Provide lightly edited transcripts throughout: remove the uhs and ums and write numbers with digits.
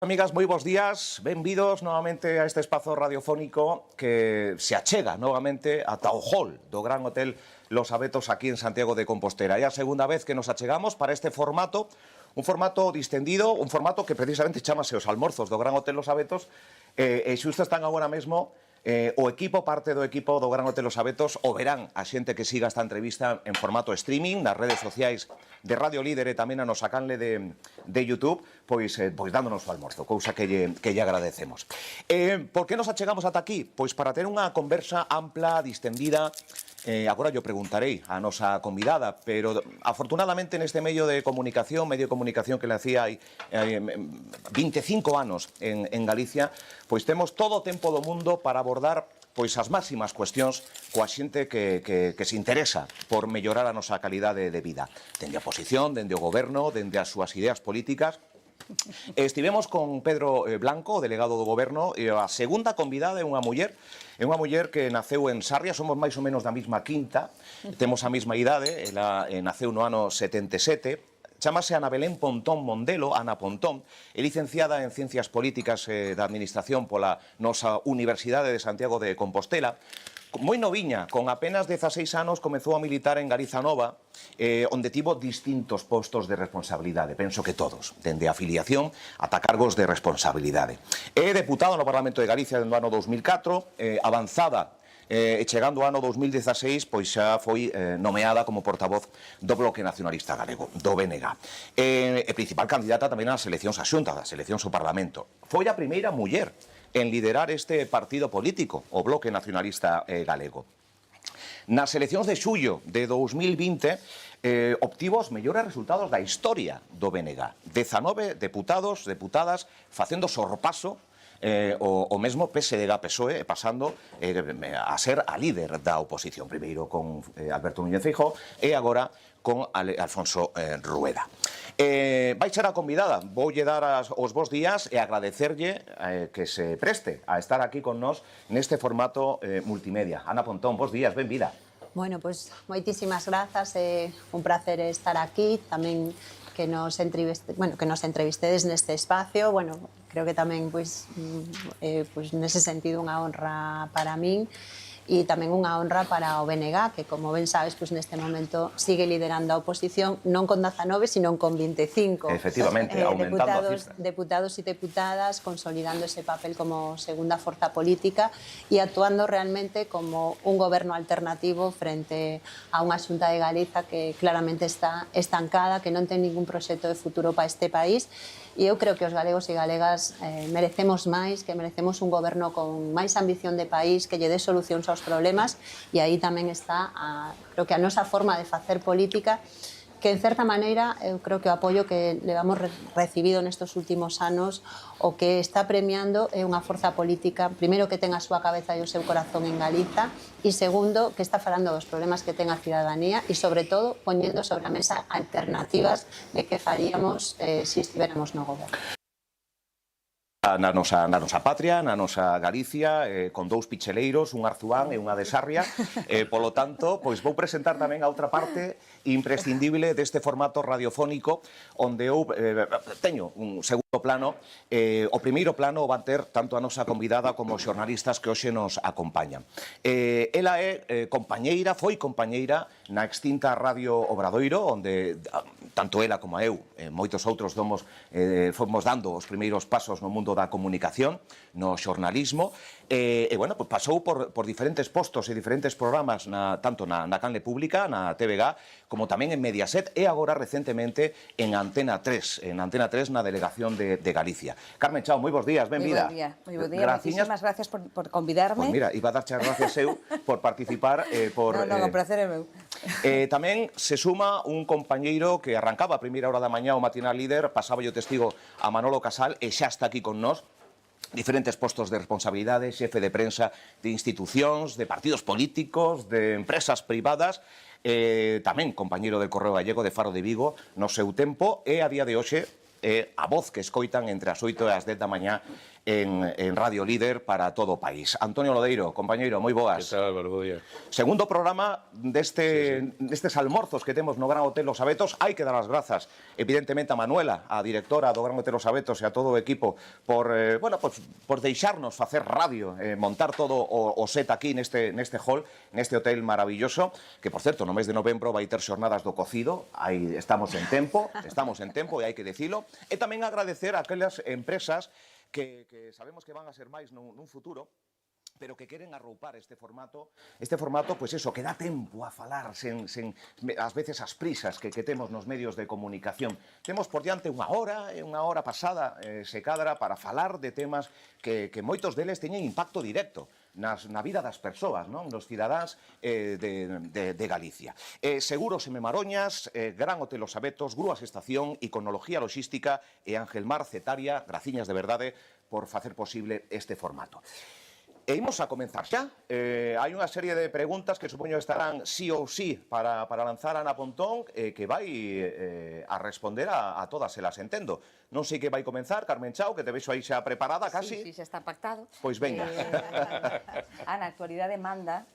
Amigas, moi bons días, benvidos novamente a este espazo radiofónico que se achega novamente ata o hall do Gran Hotel Los Abetos aquí en Santiago de Compostela. É a segunda vez que nos achegamos para este formato, un formato distendido, un formato que precisamente chamase os almorzos do Gran Hotel Los Abetos e xusto están agora mesmo o equipo, parte do equipo do Gran Hotel Los Abetos, o verán a xente que siga esta entrevista en formato streaming nas redes sociais de Radio Líder e tamén a nosa canle de YouTube, pois dándonos o almorzo, cousa que lle agradecemos. Por que nos achegamos ata aquí? Pois para ter unha conversa ampla, distendida. Agora yo preguntarei a nosa convidada, pero afortunadamente neste medio de comunicación que le hacía hai 25 anos en Galicia, pois temos todo o tempo do mundo para abordar pois as máximas cuestións coa xente que se interesa por mellorar a nosa calidade de vida. Dende a oposición, dende o goberno, dende as súas ideas políticas. Estivemos con Pedro Blanco, o delegado do goberno, e a segunda convidada é unha muller que naceu en Sarria, somos máis ou menos da mesma quinta, temos a mesma idade, ela naceu no ano 77, chamase Ana Belén Pontón Mondelo, Ana Pontón, é licenciada en Ciencias Políticas da Administración pola nosa Universidade de Santiago de Compostela. Moi noviña, con apenas 16 anos, comezou a militar en Galiza Nova, onde tivo distintos postos de responsabilidade, penso que todos, dende a afiliación ata cargos de responsabilidade. É deputado no Parlamento de Galicia no ano 2004, avanzada e chegando ao ano 2016, pois xa foi nomeada como portavoz do Bloque Nacionalista Galego, do BNG. E principal candidata tamén ás eleccións á Xunta, das eleccións ao Parlamento. Foi a primeira muller en liderar este partido político, o Bloque Nacionalista Galego. Nas eleccións de xullo de 2020 obtivo os mellores resultados da historia do BNG. 19 deputados, deputadas, facendo sorpaso o mesmo PSDG-PSOE, pasando a ser a líder da oposición, primeiro con Alberto Núñez Feijóo e agora con Alfonso Rueda. Vai ser a convidada, voulle dar os bons días e agradecerlle que se preste a estar aquí con nós neste formato multimedia. Ana Pontón, bons días, benvida. Bueno, pois moitísimas grazas, é un placer estar aquí, tamén que nos entrevistedes neste espacio, bueno, creo que tamén, pois, nese sentido, unha honra para min, e tamén unha honra para o BNG, que, como ben sabes, pois, neste momento sigue liderando a oposición, non con 19, sino con 25. Efectivamente, aumentando a cifra. Deputados e deputadas, consolidando ese papel como segunda forza política e actuando realmente como un goberno alternativo frente a unha Xunta de Galiza que claramente está estancada, que non ten ningún proxecto de futuro para este país. E eu creo que os galegos e galegas merecemos máis, que merecemos un goberno con máis ambición de país, que lle dé solucións aos problemas, e aí tamén está creo que a nosa forma de facer política, que en certa maneira eu creo que o apoio que levamos recibido nestes últimos anos o que está premiando é unha forza política, primeiro, que ten a súa cabeza e o seu corazón en Galiza, e segundo, que está falando dos problemas que ten a cidadanía e, sobre todo, poñendo sobre a mesa alternativas de que faríamos se estiveramos no goberno. Na nosa patria, na nosa Galicia, con dous picheleiros, un Arzuán e unha de Sarria. Polo tanto, pois vou presentar tamén a outra parte imprescindible deste formato radiofónico, onde eu teño un segundo plano. O primeiro plano van ter tanto a nosa convidada como os xornalistas que hoxe nos acompañan. Ela é compañeira, foi compañeira na extinta Radio Obradoiro, onde tanto ela como eu, moitos outros fomos dando os primeiros pasos no mundo da comunicación, no xornalismo, e, bueno, pasou por diferentes postos e diferentes programas, tanto na canle pública, na TVG, como tamén en Mediaset, e agora, recentemente, en Antena 3, na delegación de Galicia. Carmen Chao, moi bons días, benvida. Moi bo día, moitísimas gracias por convidarme. Pois mira, iba a darche as gracias eu por participar. Non, o placer é meu. Tamén se suma un compañeiro que arrancaba a primeira hora da mañá o matinal líder, pasaba o testigo a Manolo Casal, e xa está aquí con nós. Diferentes postos de responsabilidade, xefe de prensa de institucións, de partidos políticos, de empresas privadas, tamén compañeiro del Correo Gallego de Faro de Vigo no seu tempo, e a día de hoxe a voz que escoitan entre as 8 e as 10 da mañá en Radio Líder para todo o país. Antonio Lodeiro, compañeiro, moi boas. Que tal, Álvaro? Bo día. Segundo programa destes almorzos que temos no Gran Hotel Los Abetos. Hai que dar as grazas, evidentemente, a Manuela, a directora do Gran Hotel Los Abetos, e a todo o equipo por deixarnos facer radio, montar todo o set aquí neste hall, neste hotel maravilloso, que, por certo, no mes de novembro vai ter xornadas do cocido. Aí estamos en tempo e hai que dicilo. E tamén agradecer a aquelas empresas que sabemos que van a ser máis nun futuro, pero que queren arroupar este formato, pois eso, que dá tempo a falar sen ás veces as prisas que temos nos medios de comunicación. Temos por diante unha hora pasada, se cadra, para falar de temas que moitos deles teñen impacto directo na vida das persoas, non? Nos cidadáns de Galicia. Seguros e Memaroñas, Gran Hotel Los Abetos, Grúas Estación, Iconología Logística e Ángel Mar Cetaria, graciñas de verdade por facer posible este formato. E imos a comenzar xa. Hai unha serie de preguntas que supoño estarán sí ou sí para lanzar a Ana Pontón, que vai a responder a todas elas, entendo. Non sei que vai comenzar, Carmen Chao, que te vexo aí xa preparada, casi. Sí, xa está pactado. Pois venga. Ana, a actualidade manda.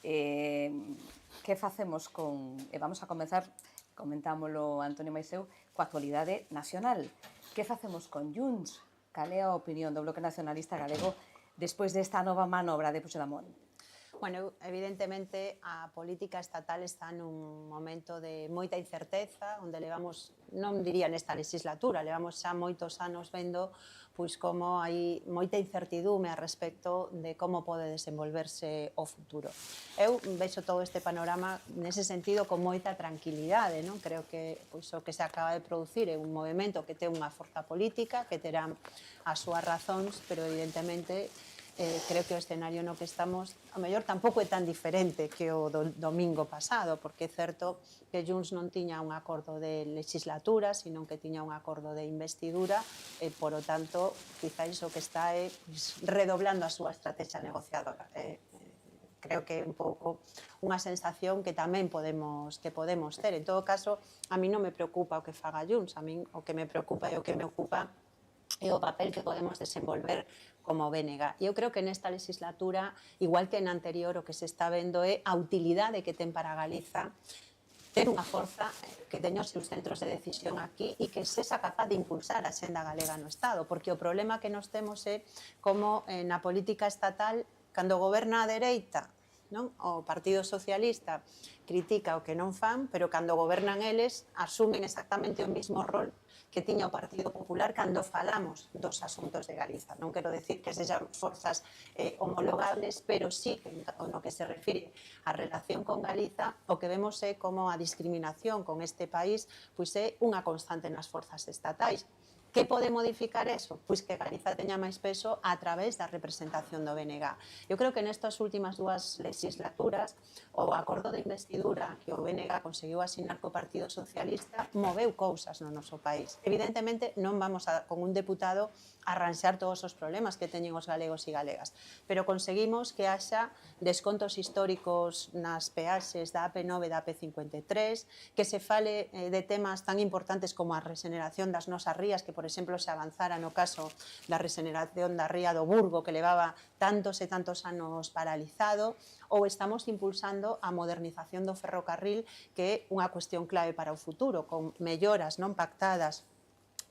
Que facemos con... vamos a comenzar, comentámoslo Antonio Maiseu, coa actualidade nacional. Que facemos con Junts? Cal é a opinión do Bloque Nacionalista Galego despois desta nova manobra de Puigdemont? Bueno, evidentemente a política estatal está nun momento de moita incerteza, onde levamos, non diría nesta legislatura, levamos xa moitos anos vendo pois como hai moita incertidume a respecto de como pode desenvolverse o futuro. Eu vexo todo este panorama nese sentido con moita tranquilidade, non? Creo que pois o que se acaba de producir é un movimento que ten unha forza política, que terá as súas razóns, pero evidentemente creo que o escenario no que estamos a mellor tampouco é tan diferente que o do domingo pasado, porque é certo que Junts non tiña un acordo de legislatura, sino que tiña un acordo de investidura e, por o tanto, quizáis o que está é redoblando a súa estrategia negociadora. Creo que é un pouco unha sensación que tamén podemos ter. En todo caso, a mí non me preocupa o que faga Junts, a mí o que me preocupa e o que me ocupa é o papel que podemos desenvolver como BNG. Eu creo que nesta legislatura, igual que na anterior, o que se está vendo é a utilidade que ten para Galiza ter unha forza que teña os seus centros de decisión aquí e que sexa capaz de impulsar a xenda galega no Estado, porque o problema que nos temos é como na política estatal, cando goberna a dereita, non? O Partido Socialista critica o que non fan, pero cando gobernan eles asumen exactamente o mesmo rol que tiña o Partido Popular cando falamos dos asuntos de Galiza. Non quero decir que sexan forzas homologables, pero sí que no que se refire á relación con Galiza, o que vemos é como a discriminación con este país pois é unha constante nas forzas estatais. Que pode modificar eso? Pois que Galiza teña máis peso a través da representación do BNG. Eu creo que nestas últimas dúas legislaturas o acordo de investidura que o BNG conseguiu asinar co Partido Socialista moveu cousas no noso país. Evidentemente non vamos con un deputado a arranxar todos os problemas que teñen os galegos e galegas, pero conseguimos que haxa descontos históricos nas peaxes da AP9 e da AP53, que se fale de temas tan importantes como a regeneración das nosas rías, que, por exemplo, se avanzara no caso da regeneración da ría do Burgo, que levaba tantos e tantos anos paralizado, ou estamos impulsando a modernización do ferrocarril, que é unha cuestión clave para o futuro, con melloras non pactadas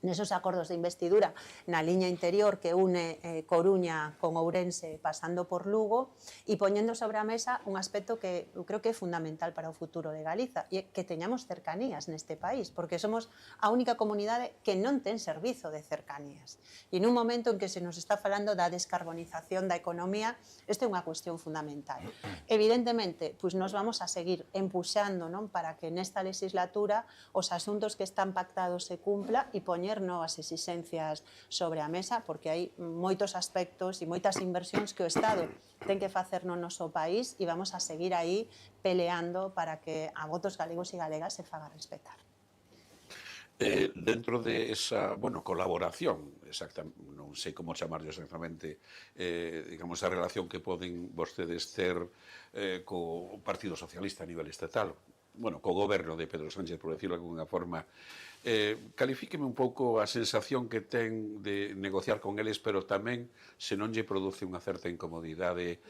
nesos acordos de investidura na liña interior que une Coruña con Ourense pasando por Lugo e poñendo sobre a mesa un aspecto que eu creo que é fundamental para o futuro de Galiza e que teñamos cercanías neste país, porque somos a única comunidade que non ten servizo de cercanías. E nun momento en que se nos está falando da descarbonización da economía, esta é unha cuestión fundamental. Evidentemente, pois nos vamos a seguir empuxando, non, para que nesta legislatura os asuntos que están pactados se cumpla e poñer novas exixencias sobre a mesa, porque hai moitos aspectos e moitas inversións que o Estado ten que facer no noso país e vamos a seguir aí peleando para que a votos galegos e galegas se faga respetar. Dentro de esa, colaboración, non sei como chamarlo exactamente, digamos, a relación que poden vostedes ter co Partido Socialista a nivel estatal, bueno, co goberno de Pedro Sánchez, por decirlo de alguna forma, califíqueme un pouco a sensación que ten de negociar con eles, pero tamén se non lle produce unha certa incomodidade.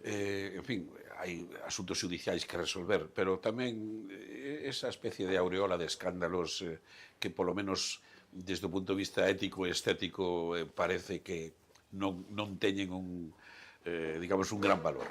En fin, hai asuntos judiciais que resolver, pero tamén esa especie de aureola de escándalos que polo menos desde o punto de vista ético e estético parece que non teñen digamos, un gran valor.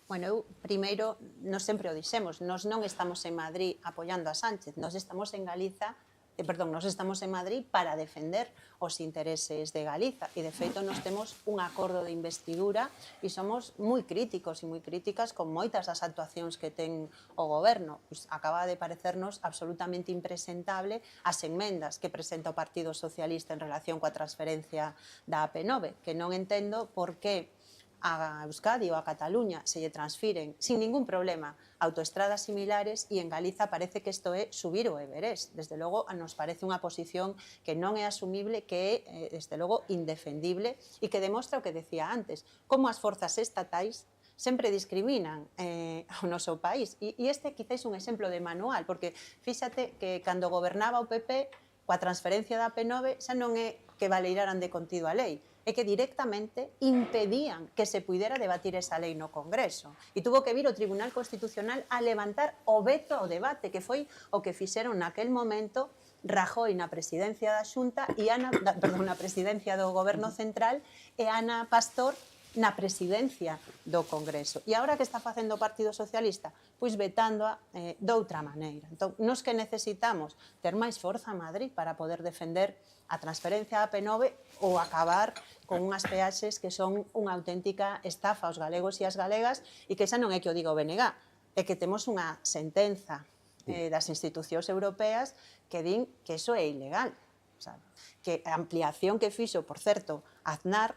Bueno, eu primeiro, nos sempre o dixemos, nos non estamos en Madrid apoiando a Sánchez, nos estamos en Galiza, nos estamos en Madrid para defender os intereses de Galiza e de feito nos temos un acordo de investidura e somos moi críticos e moi críticas con moitas das actuacións que ten o goberno. Pues acaba de parecernos absolutamente impresentable as enmendas que presenta o Partido Socialista en relación coa transferencia da AP9, que non entendo por que a Euskadi ou a Cataluña se lle transfiren sin ningún problema autoestradas similares e en Galiza parece que isto é subir o Everest. Desde logo, nos parece unha posición que non é asumible, que é, desde logo, indefendible e que demostra o que decía antes, como as forzas estatais sempre discriminan ao noso país. E este quizás un exemplo de manual, porque fíxate que cando gobernaba o PP, coa transferencia da AP9 xa non é que valeiraran de contido a lei, é que directamente impedían que se puidera debatir esa lei no Congreso. E tuvo que vir o Tribunal Constitucional a levantar o veto ao debate, que foi o que fixeron naquel momento Rajoy na presidencia da Xunta e na presidencia do Goberno Central e Ana Pastor na presidencia do Congreso. E agora que está facendo o Partido Socialista? Pois vetándoa doutra maneira. Entón, nos que necesitamos ter máis forza a Madrid para poder defender a transferencia da AP9 ou acabar con unhas peaxes que son unha auténtica estafa aos galegos e as galegas e que xa non é que o diga o BNG, é que temos unha sentenza das institucións europeas que din que iso é ilegal. O sea, que a ampliación que fixo, por certo, Aznar,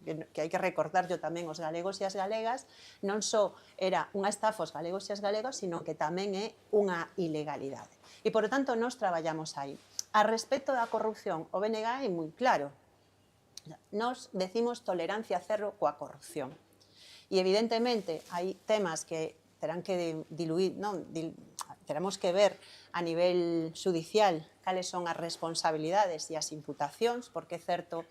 que hai que recordarlo tamén aos galegos e as galegas, non só era unha estafa aos galegos e as galegas, sino que tamén é unha ilegalidade. E, por tanto, nós traballamos aí. A respecto da corrupción, o BNG é moi claro. Nos decimos tolerancia cero coa corrupción. E, evidentemente, hai temas que terán que diluir, non? Teremos que ver a nivel judicial cales son as responsabilidades e as imputacións, porque é certo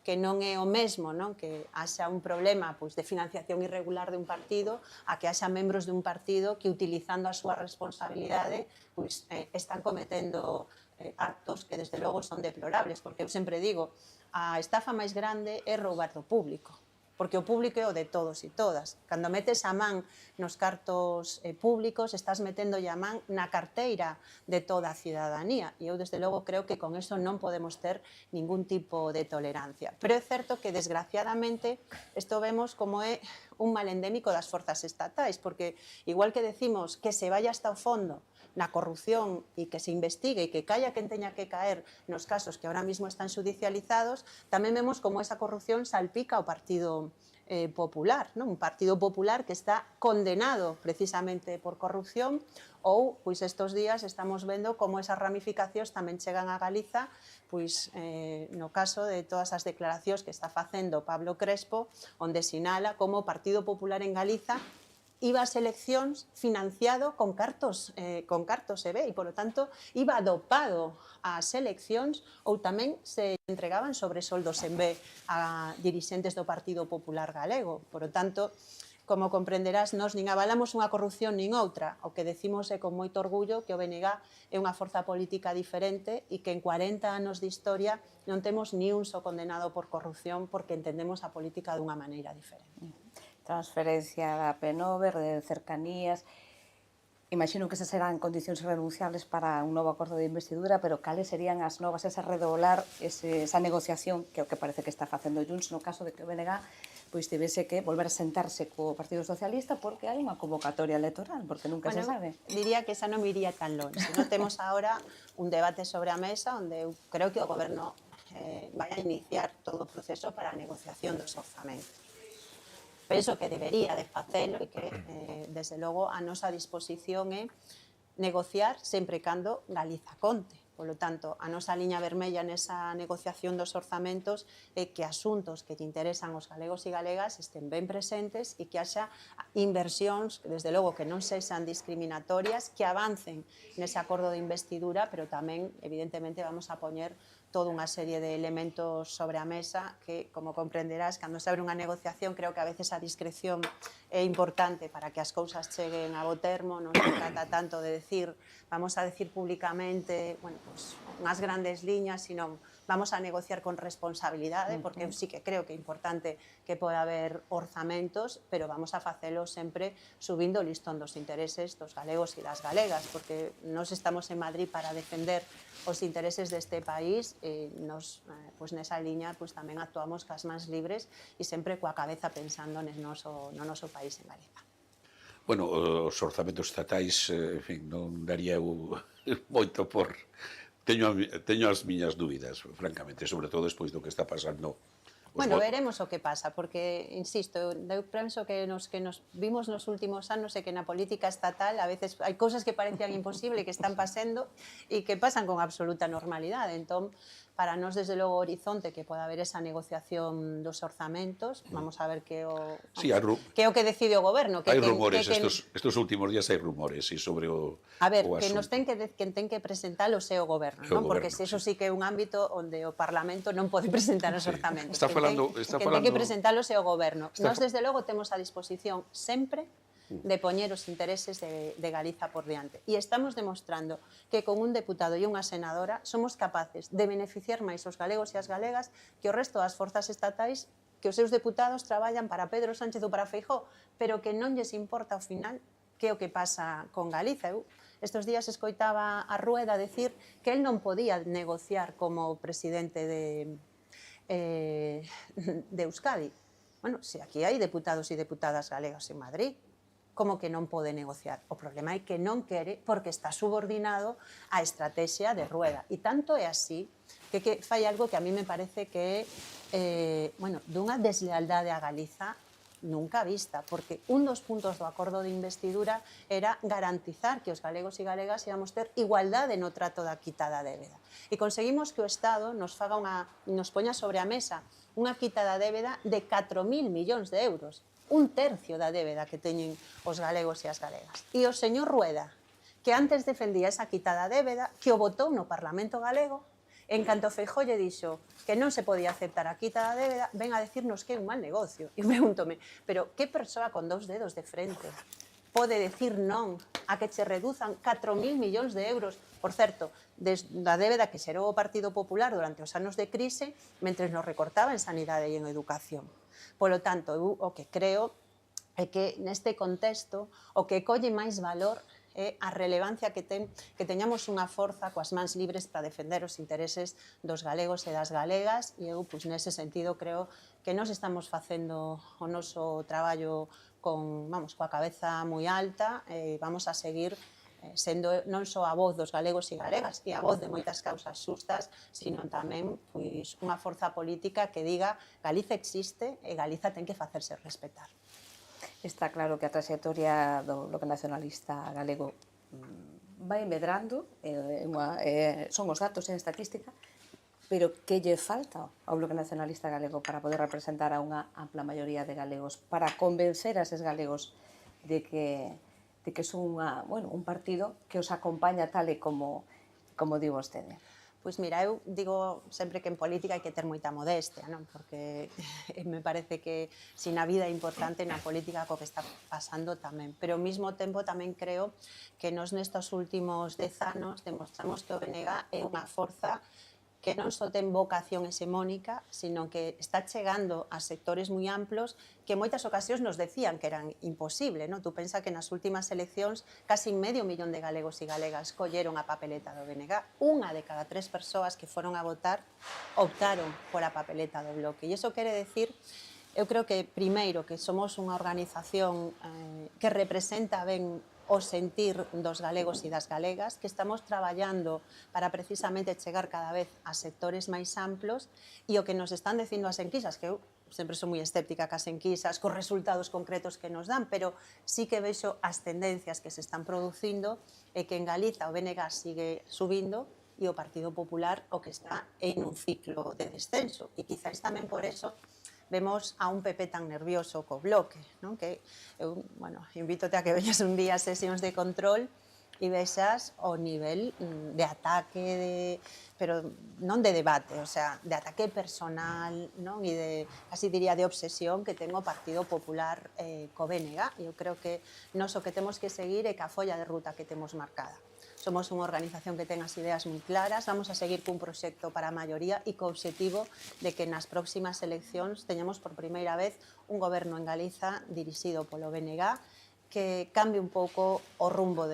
que non é o mesmo, non, que haxa un problema pois, de financiación irregular de un partido a que haxa membros de un partido que, utilizando a súa responsabilidade, pois, están cometendo actos que, desde logo, son deplorables, porque eu sempre digo, a estafa máis grande é roubar do público, porque o público é o de todos e todas. Cando metes a man nos cartos públicos, estás meténdolle a man na carteira de toda a cidadanía. E eu, desde logo, creo que con eso non podemos ter ningún tipo de tolerancia. Pero é certo que, desgraciadamente, isto vemos como é un mal endémico das forzas estatais, porque, igual que decimos que se vaya hasta o fondo na corrupción e que se investigue e que caia quen teña que caer nos casos que ahora mismo están judicializados, tamén vemos como esa corrupción salpica ao Partido Popular, non? Un Partido Popular que está condenado precisamente por corrupción ou, pois, estes días estamos vendo como esas ramificacións tamén chegan a Galiza, pois, no caso de todas as declaracións que está facendo Pablo Crespo, onde sinala como o Partido Popular en Galiza iba ás eleccións financiado con cartos EB e, polo tanto, iba dopado ás eleccións ou tamén se entregaban sobresoldos en B a dirixentes do Partido Popular Galego. Por tanto, como comprenderás, nós nin avalamos unha corrupción nin outra. O que decimos é con moito orgullo que o BNG é unha forza política diferente e que en 40 anos de historia non temos ni un só condenado por corrupción porque entendemos a política dunha maneira diferente. Transferencia da AP9, de cercanías. Imagino que esas serán condicións irrenunciables para un novo acordo de investidura, pero cales serían as novas, esa redoblar esa negociación que é o que parece que está facendo Junts no caso de que o BNG pois tivese que volver a sentarse co Partido Socialista porque hai unha convocatoria electoral, porque nunca se sabe. Diría que esa non me iría tan longe. Non temos agora un debate sobre a mesa onde eu creo que o Goberno vai a iniciar todo o proceso para a negociación dos orzamentos. Penso que debería de facelo e que, desde logo, a nosa disposición é negociar sempre cando Galiza conte. Polo tanto, a nosa liña vermella nesa negociación dos orzamentos é que asuntos que lle interesan aos galegos e galegas estén ben presentes e que haxa inversións, desde logo, que non sexan discriminatorias, que avancen nese acordo de investidura, pero tamén, evidentemente, vamos a poñer toda unha serie de elementos sobre a mesa que, como comprenderás, cando se abre unha negociación, creo que a veces a discreción é importante para que as cousas cheguen a bo termo, non se trata tanto de decir, vamos a decir públicamente, bueno, pues, unhas grandes liñas, sino vamos a negociar con responsabilidade, porque eu sí que creo que é importante que poda haber orzamentos, pero vamos a facelo sempre subindo o listón dos intereses dos galegos e das galegas, porque nós estamos en Madrid para defender os intereses deste país e nos, pues, nesa liña pues, tamén actuamos cas mans libres e sempre coa cabeza pensando no noso país en Galiza. Bueno, os orzamentos estatais, en fin, non daría eu moito por... Teño as miñas dúbidas, francamente, sobre todo despois do que está pasando. Bueno, veremos o que pasa, porque, insisto, eu penso que nos vimos nos últimos anos e que na política estatal a veces hai cousas que parecían imposible que están pasando e que pasan con absoluta normalidade. Entón, para nós, desde logo, o horizonte que poda haber esa negociación dos orzamentos, vamos a ver que o que decide o goberno. Hai rumores, estos últimos días hai rumores sobre o a ver, que nos ten que presentar o seu goberno, non? Porque eso sí que é un ámbito onde o Parlamento non pode presentar os orzamentos. Está falando... ten que presentar o seu goberno. Nós, desde logo, temos a disposición sempre de poñer os intereses de Galiza por diante. E estamos demostrando que con un deputado e unha senadora somos capaces de beneficiar máis os galegos e as galegas que o resto das forzas estatais, que os seus deputados traballan para Pedro Sánchez ou para Feijóo, pero que non lles importa ao final que é o que pasa con Galiza. Eu estes días escoitaba a Rueda decir que el non podía negociar como presidente de Euskadi. Bueno, se aquí hai deputados e deputadas galegas en Madrid, como que non pode negociar? O problema é que non quere porque está subordinado á estrategia de Rueda. E tanto é así que fai algo que a mí me parece que é dunha deslealdade a Galiza nunca vista, porque un dos puntos do acordo de investidura era garantizar que os galegos e galegas íamos ter igualdade no trato da quita da débeda. E conseguimos que o Estado nos poña sobre a mesa unha quita da débeda de 4.000 millóns de euros, un tercio da débeda que teñen os galegos e as galegas. E o señor Rueda, que antes defendía esa quita da débeda, que o votou no Parlamento galego, en canto Feijóo lle dixo que non se podía aceptar a quita da débeda, ven a decirnos que é un mal negocio. E pregúntome, pero que persoa con 2 dedos de frente pode decir non a que che reduzan 4.000 millóns de euros, por certo, da débeda que xerou o Partido Popular durante os anos de crise, mentre nos recortaba en sanidade e en educación? Polo tanto, eu o que creo é que neste contexto o que colle máis valor é a relevancia que teñamos unha forza coas mans libres para defender os intereses dos galegos e das galegas, e eu, nese sentido, creo que nós estamos facendo o noso traballo coa cabeza moi alta, e vamos a seguir sendo non só a voz dos galegos e galegas e a voz de moitas causas xustas, sino tamén unha forza política que diga Galiza existe e Galiza ten que facerse respetar. Está claro que a trayectoria do Bloque Nacionalista galego vai medrando, son os datos en estatística, pero que lle falta ao Bloque Nacionalista galego para poder representar a unha ampla maioría de galegos, para convencer a eses galegos de que son un partido que os acompaña tal e como di vostede? Pois mira, eu digo sempre que en política hai que ter moita modestia, non? Porque me parece que si na vida é importante, na política co que está pasando tamén. Pero ao mesmo tempo tamén creo que nos nestos últimos 10 anos demostramos que o BNG é unha forza que non só ten vocación hexemónica, sino que está chegando a sectores moi amplos que en moitas ocasións nos decían que eran imposible, non? Tú pensa que nas últimas eleccións casi 500.000 de galegos e galegas colleron a papeleta do BNG. Unha de cada 3 persoas que foron a votar optaron pola papeleta do Bloque. E iso quere decir, eu creo que, primeiro, que somos unha organización que representa ben o sentir dos galegos e das galegas, que estamos traballando para precisamente chegar cada vez a sectores máis amplos, e o que nos están dicindo as enquisas, que eu sempre son moi escéptica cas enquisas, cos resultados concretos que nos dan, pero sí que vexo as tendencias que se están producindo e que en Galiza o BNG sigue subindo e o Partido Popular o que está en un ciclo de descenso. E quizáis tamén por eso vemos a un PP tan nervioso co Bloque, non? Que eu, bueno, invítote a que veñas un día a sesións de control e vexas o nivel de ataque, pero non de debate, o sea, de ataque personal, non? E de, casi diría, de obsesión que ten o Partido Popular co BNG. E eu creo que nos o que temos que seguir é ca folla de ruta que temos marcada. Somos unha organización que ten as ideas moi claras, vamos a seguir cun proxecto para a maioría e co obxectivo de que nas próximas eleccións teñamos por primeira vez un goberno en Galiza dirixido polo BNG que cambie un pouco o rumbo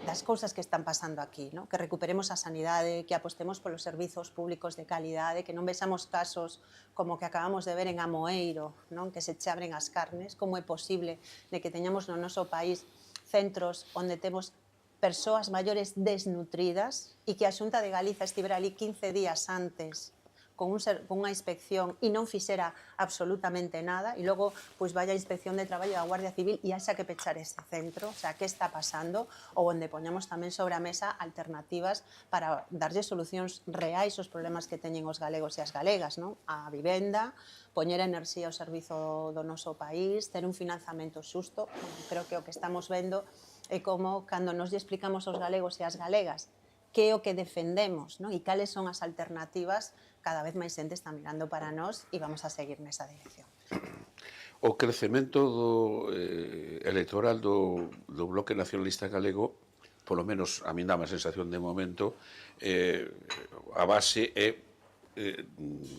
das cousas que están pasando aquí, ¿no? Que recuperemos a sanidade, que apostemos polos servizos públicos de calidade, que non vexamos casos como que acabamos de ver en Amoeiro, non? Que se chabren as carnes, como é posible de que teñamos no noso país centros onde temos persoas maiores desnutridas e que a Xunta de Galiza estivera ali 15 días antes con unha inspección e non fixera absolutamente nada, e logo pois vai a Inspección de Traballo da Guardia Civil e haxa que pechar ese centro. O sea, que está pasando? Ou onde poñamos tamén sobre a mesa alternativas para darlle solucións reais aos problemas que teñen os galegos e as galegas, non? A vivenda, poñer a enerxía ao servizo do noso país, ter un financiamento xusto. Creo que o que estamos vendo é como cando nos lle explicamos aos galegos e ás galegas que é o que defendemos, non? E cales son as alternativas, cada vez máis xente está mirando para nós e vamos a seguir nesa dirección. O crecemento electoral do Bloque Nacionalista Galego, polo menos a min dá a sensación de momento, a base é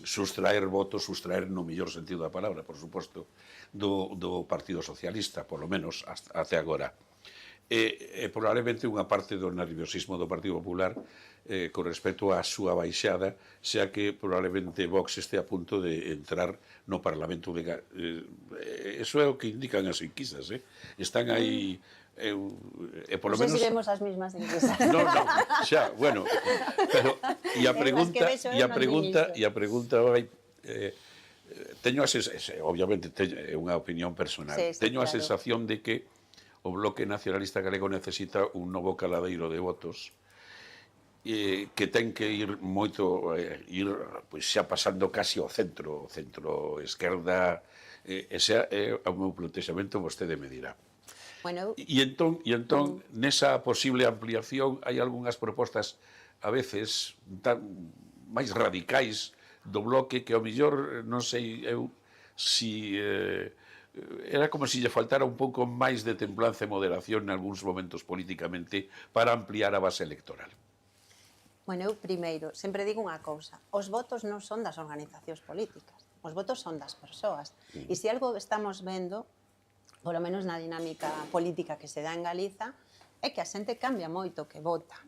sustraer votos, sustraer no mellor sentido da palabra, por suposto, do Partido Socialista, polo menos até agora. E probablemente unha parte do nerviosismo do Partido Popular con respecto á súa baixada sea que probablemente Vox este a punto de entrar no Parlamento de eso é o que indican as enquisas, están aí por lo menos... Non sei se vemos as mismas enquisas. Non, xa, bueno, pero e a pregunta vai teño a sensación, obviamente é unha opinión personal, teño a sensación de que o Bloque Nacionalista Galego necesita un novo caladeiro de votos que ten que ir moito, pois xa pasando casi ao centro esquerda, ese é o meu plantexamento, vostede me dirá. Bueno, E entón, nesa posible ampliación, hai algunhas propostas a veces máis radicais do Bloque que ao mellor non sei eu si... era como se lle faltara un pouco máis de templanza e moderación en algúns momentos políticamente para ampliar a base electoral. Bueno, eu primeiro, sempre digo unha cousa, os votos non son das organizacións políticas, os votos son das persoas. E se algo estamos vendo, polo menos na dinámica política que se dá en Galiza, é que a xente cambia moito que vota,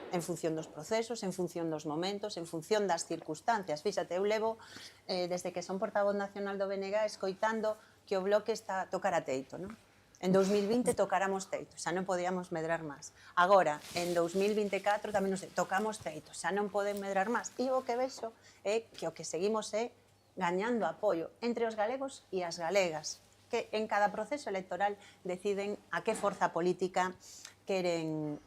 en función dos procesos, en función dos momentos, en función das circunstancias. Fíxate, eu levo, desde que son portavoz nacional do BNG, escoitando que o Bloque está a tocar a teito, non? En 2020 tocáramos teito, xa non podíamos medrar máis. Agora, en 2024 tamén nos tocamos teito, xa non poden medrar máis. E o que vexo é que o que seguimos é gañando apoio entre os galegos e as galegas, que en cada proceso electoral deciden a que forza política queren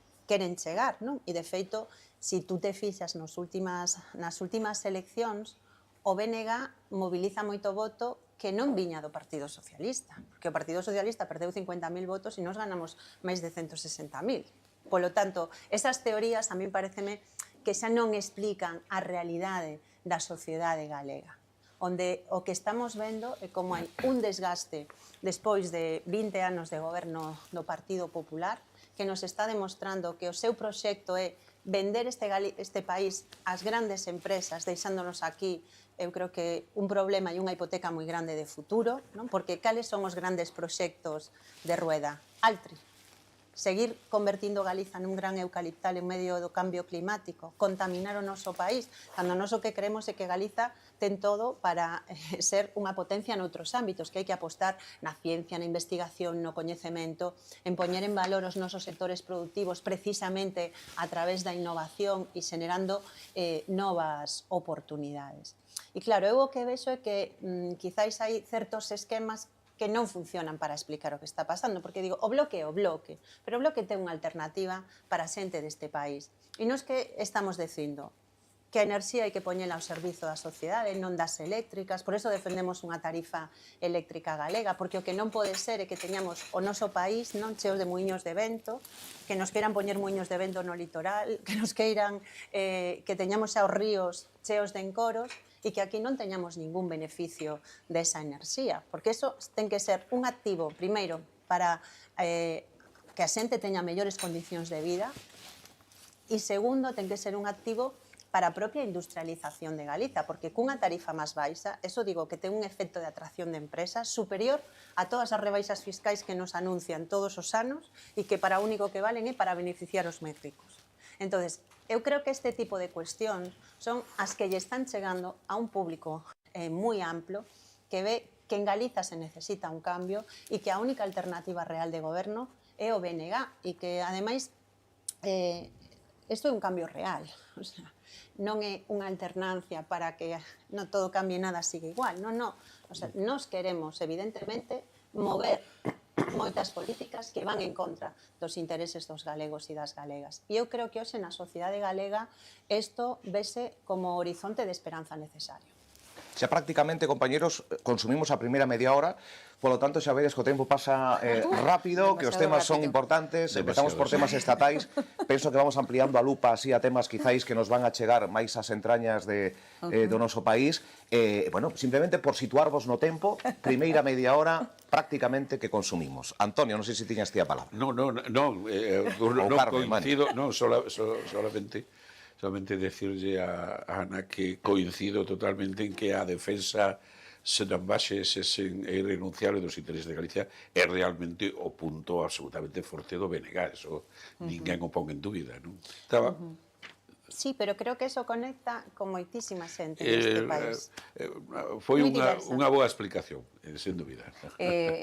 chegar, non? E de feito, se tú te fixas nas últimas eleccións, o BNG moviliza moito voto que non viña do Partido Socialista, porque o Partido Socialista perdeu 50.000 votos e nós ganamos máis de 160.000. Polo tanto, esas teorías a mí pareceme que xa non explican a realidade da sociedade galega, onde o que estamos vendo é como hai un desgaste despois de 20 anos de goberno do Partido Popular que nos está demostrando que o seu proxecto é vender este país ás grandes empresas, deixándonos aquí, eu creo que un problema e unha hipoteca moi grande de futuro, non? Porque cales son os grandes proxectos de Rueda? Altri. Seguir convertindo Galiza nun gran eucaliptal en medio do cambio climático, contaminar o noso país, cando nós o que creemos é que Galiza ten todo para ser unha potencia noutros ámbitos, que hai que apostar na ciencia, na investigación, no coñecemento, en poñer en valor os nosos sectores productivos precisamente a través da innovación e xenerando novas oportunidades. E claro, eu o que vexo é que quizáis hai certos esquemas que non funcionan para explicar o que está pasando, porque digo, o bloque é o bloque, pero o bloque ten unha alternativa para a xente deste país. E nos que estamos dicindo que a enerxía hai que poñela ao servizo da sociedade, non das eléctricas, por eso defendemos unha tarifa eléctrica galega, porque o que non pode ser é que teñamos o noso país non cheos de muiños de vento, que nos queiran poñer muiños de vento no litoral, que nos queiran que teñamos xa os ríos cheos de encoros, e que aquí non teñamos ningún beneficio desa enerxía, porque eso ten que ser un activo, primeiro, para que a xente teña mellores condicións de vida, e segundo, ten que ser un activo para a propia industrialización de Galiza, porque cunha tarifa máis baixa, eso digo que ten un efecto de atracción de empresas superior a todas as rebaixas fiscais que nos anuncian todos os anos e que para o único que valen é para beneficiar os máis ricos. Entonces, eu creo que este tipo de cuestións son as que lle están chegando a un público moi amplo que ve que en Galiza se necesita un cambio e que a única alternativa real de goberno é o BNG e que, ademais, isto é un cambio real, o sea, non é unha alternancia para que non todo cambie e nada siga igual, non. O sea, nós queremos, evidentemente, mover moitas políticas que van en contra dos intereses dos galegos e das galegas. E eu creo que hoxe na sociedade galega isto vese como horizonte de esperanza necesario. Xa prácticamente, compañeros, consumimos a primeira media hora, polo tanto, xa vedes que o tempo pasa rápido, que os temas son importantes, empezamos por temas estatais, penso que vamos ampliando a lupa así a temas quizáis que nos van a chegar máis ás entrañas do noso país. Bueno, simplemente por situarvos no tempo, primeira media hora prácticamente que consumimos. Antonio, non sei se tiñas ti a palabra. No, coincido, no, solamente decirlle a Ana que coincido totalmente en que a defensa sen ambaxes e sen irrenunciable dos intereses de Galicia é realmente o punto absolutamente forte do BNG, eso ninguén o pon en dúbida, non? Estaba... Sí, pero creo que eso conecta con moitísima xente neste país. Foi unha boa explicación, sen dúbida.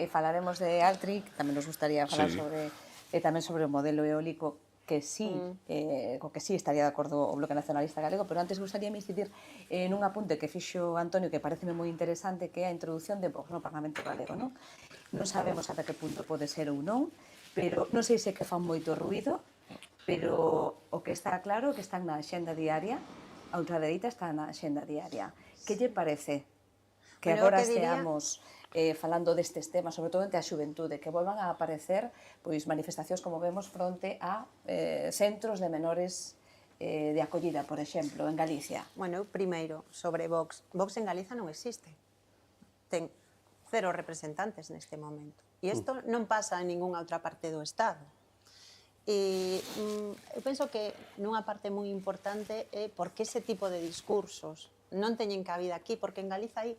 Falaremos de Altri, que tamén nos gustaría falar sobre tamén sobre o modelo eólico que sí, co que sí estaría de acordo o Bloque Nacionalista Galego, pero antes gustaría incidir nun apunte que fixo Antonio, que pareceme moi interesante, que é a introducción de Vox no Parlamento Galego, non? Non sabemos ata que punto pode ser ou non, pero non sei se que fan moito ruido, pero o que está claro é que están na axenda diaria, a ultradereita está na axenda diaria. Que lle parece que agora esteamos falando destes temas, sobre todo entre a xuventude, que volvan a aparecer pois manifestacións, como vemos, fronte a centros de menores de acollida, por exemplo, en Galicia? Bueno, primeiro, sobre Vox. Vox en Galiza non existe. Ten 0 representantes neste momento. E isto non pasa en ningunha outra parte do Estado. E eu penso que nunha parte moi importante é porque ese tipo de discursos non teñen cabida aquí, porque en Galiza hai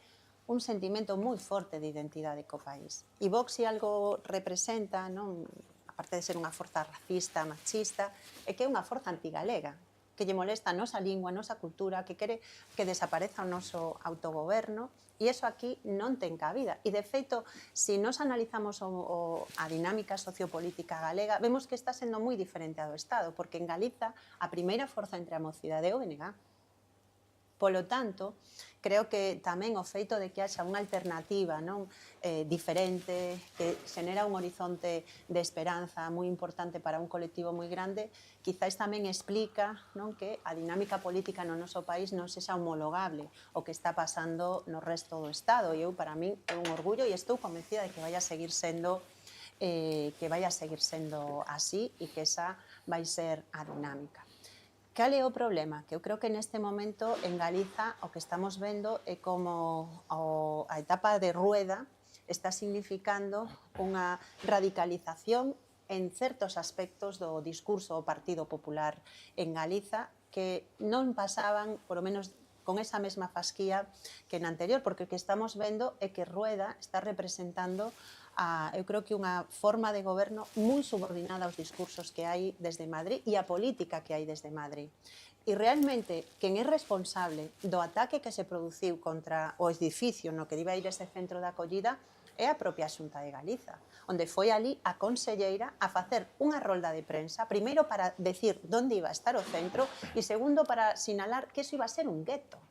un sentimento moi forte de identidade co país. E Vox, se algo representa, non, aparte de ser unha forza racista, machista, é que é unha forza antigalega, que lle molesta a nosa lingua, a nosa cultura, que quere que desapareza o noso autogoberno, e iso aquí non ten cabida. E, de feito, se nos analizamos a dinámica sociopolítica galega, vemos que está sendo moi diferente ao Estado, porque en Galiza a primeira forza entre a mocidade é o BNG. Polo tanto, creo que tamén o feito de que haxa unha alternativa diferente, que xenera un horizonte de esperanza moi importante para un colectivo moi grande, quizáis tamén explica que a dinámica política no noso país non sexa homologable o que está pasando no resto do Estado. E eu, para min, é un orgullo e estou convencida de que vai a seguir sendo así e que esa vai ser a dinámica. Cal é o problema? Que eu creo que neste momento en Galiza o que estamos vendo é como a etapa de Rueda está significando unha radicalización en certos aspectos do discurso do Partido Popular en Galiza que non pasaban, polo menos con esa mesma fasquía que na anterior, porque o que estamos vendo é que Rueda está representando eu creo que unha forma de goberno moi subordinada aos discursos que hai desde Madrid e a política que hai desde Madrid. E realmente, quen é responsable do ataque que se produciu contra o edificio no que iba a ir ese centro de acollida é a propia Xunta de Galiza, onde foi ali a conselleira a facer unha rolda de prensa, primeiro para decir onde iba a estar o centro e segundo para sinalar que iso iba a ser un gueto.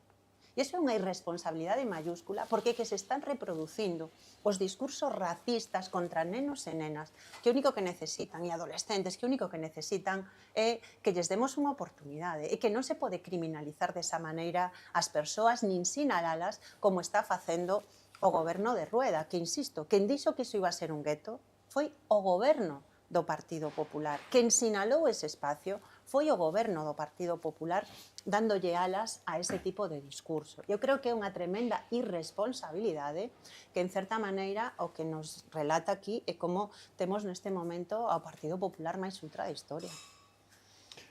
E iso é unha irresponsabilidade mayúscula porque que se están reproducindo os discursos racistas contra nenos e nenas que o único que necesitan, e adolescentes, que o único que necesitan é que lles demos unha oportunidade e que non se pode criminalizar desa maneira as persoas nin sinalalas como está facendo o goberno de Rueda, que insisto, quen dixo que iso iba a ser un gueto foi o goberno do Partido Popular. Quen sinalou ese espacio foi o goberno do Partido Popular dándolle alas a ese tipo de discurso. Eu creo que é unha tremenda irresponsabilidade que, en certa maneira, o que nos relata aquí é como temos neste momento ao Partido Popular máis ultra da historia.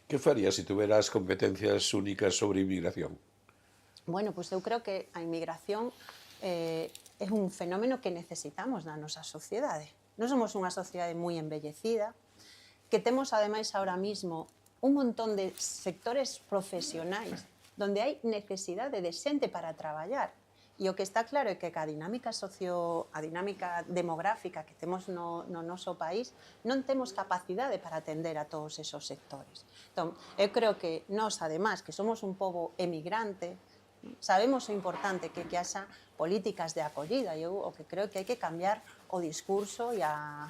Que farías se tuveras competencias únicas sobre inmigración? Bueno, pois eu creo que a inmigración é un fenómeno que necesitamos na nosa sociedade. Non somos unha sociedade moi embellecida, que temos ademais ahora mismo un montón de sectores profesionais donde hai necesidade de xente para traballar. E o que está claro é que a dinámica demográfica que temos no noso país non temos capacidade para atender a todos esos sectores. Entón, eu creo que nós, ademais, que somos un pobo emigrante, sabemos o importante que haxa políticas de acollida. Eu o que creo que hai que cambiar o discurso e a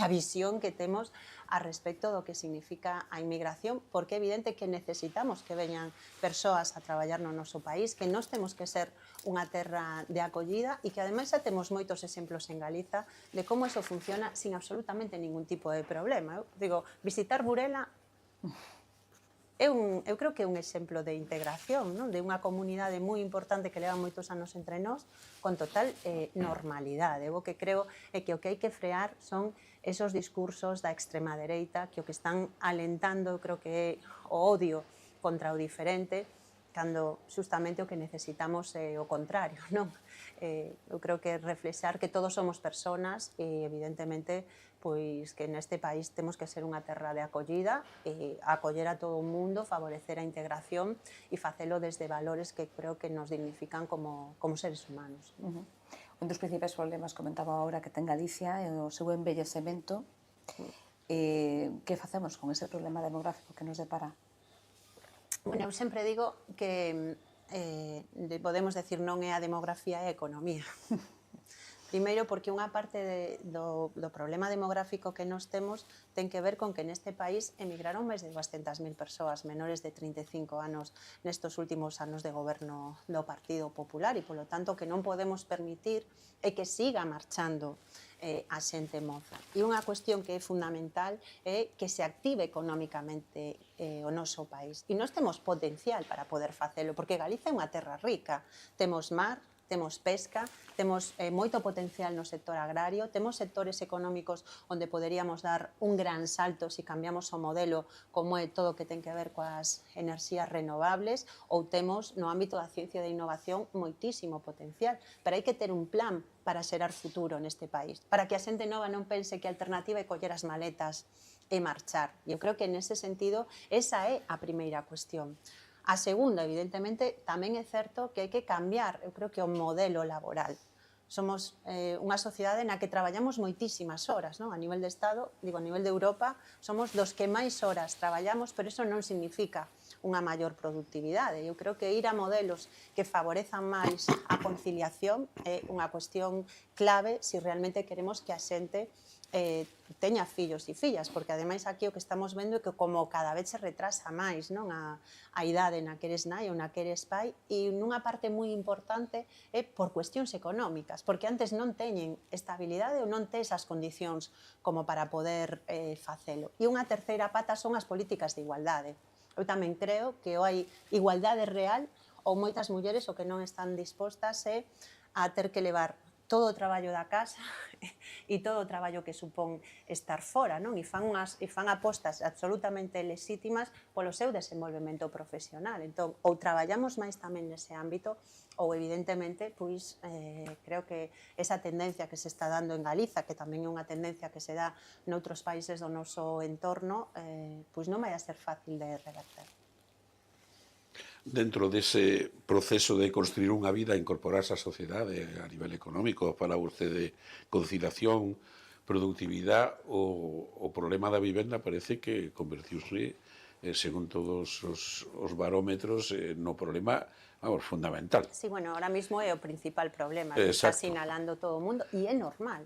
visión que temos a respecto do que significa a inmigración, porque é evidente que necesitamos que veñan persoas a traballar no noso país, que nós temos que ser unha terra de acollida e que ademais xa temos moitos exemplos en Galiza de como eso funciona sin absolutamente ningún tipo de problema. Eu digo, visitar Burela eu creo que é un exemplo de integración, non? De unha comunidade moi importante que leva moitos anos entre nós con total normalidade. O que creo é que o que hai que frear son esos discursos da extrema dereita que o que están alentando, eu creo que é o odio contra o diferente, cando justamente o que necesitamos é o contrario, non? Eu creo que reflexar que todos somos personas e evidentemente pois que neste país temos que ser unha terra de acollida e acoller a todo o mundo, favorecer a integración e facelo desde valores que creo que nos dignifican como seres humanos. Un dos principais problemas, comentaba agora, que ten Galicia é o seu envellecemento. Que facemos con ese problema demográfico que nos depara? Bueno, eu sempre digo que podemos decir non é a demografía, é a economía. Primeiro, porque unha parte do problema demográfico que nós temos ten que ver con que neste país emigraron máis de 200.000 persoas menores de 35 anos nestos últimos anos de goberno do Partido Popular e, polo tanto, que non podemos permitir é que siga marchando a xente moza. E unha cuestión que é fundamental é que se active económicamente o noso país. E nós temos potencial para poder facelo, porque Galiza é unha terra rica. Temos mar, temos pesca, temos moito potencial no sector agrario, temos sectores económicos onde poderíamos dar un gran salto se cambiamos o modelo como é todo o que ten que ver coas enerxías renovables, ou temos no ámbito da ciencia e da innovación moitísimo potencial, pero hai que ter un plan para xerar futuro neste país, para que a xente nova non pense que a alternativa é coller as maletas e marchar. E eu creo que nese sentido esa é a primeira cuestión. A segunda, evidentemente, tamén é certo que hai que cambiar, eu creo que o modelo laboral. Somos unha sociedade na que traballamos moitísimas horas, non? A nivel de Estado, digo, a nivel de Europa, somos dos que máis horas traballamos, pero iso non significa unha maior productividade. Eu creo que ir a modelos que favorezan máis a conciliación é unha cuestión clave se realmente queremos que a xente teña fillos e fillas, porque ademais aquí o que estamos vendo é que como cada vez se retrasa máis, non, a idade na que eres nai ou na que eres pai, e nunha parte moi importante é por cuestións económicas, porque antes non teñen estabilidade ou non tes as condicións como para poder facelo. E unha terceira pata son as políticas de igualdade. Eu tamén creo que hai igualdade real ou moitas mulleres o que non están dispostas é a ter que levar todo o traballo da casa e todo o traballo que supón estar fora, non? E fan apostas absolutamente lexítimas polo seu desenvolvemento profesional. Entón, ou traballamos máis tamén nese ámbito, ou evidentemente, pois, creo que esa tendencia que se está dando en Galiza, que tamén é unha tendencia que se dá noutros países do noso entorno, pois non vai a ser fácil de reverter. Dentro dese proceso de construir unha vida, incorporarse á sociedade a nivel económico, para vostede conciliación, productividade, o problema da vivenda parece que convertiuse según todos os barómetros, no problema, vamos, fundamental. Sí, bueno, ahora mismo é o principal problema que está Exacto. sinalando todo o mundo e é normal.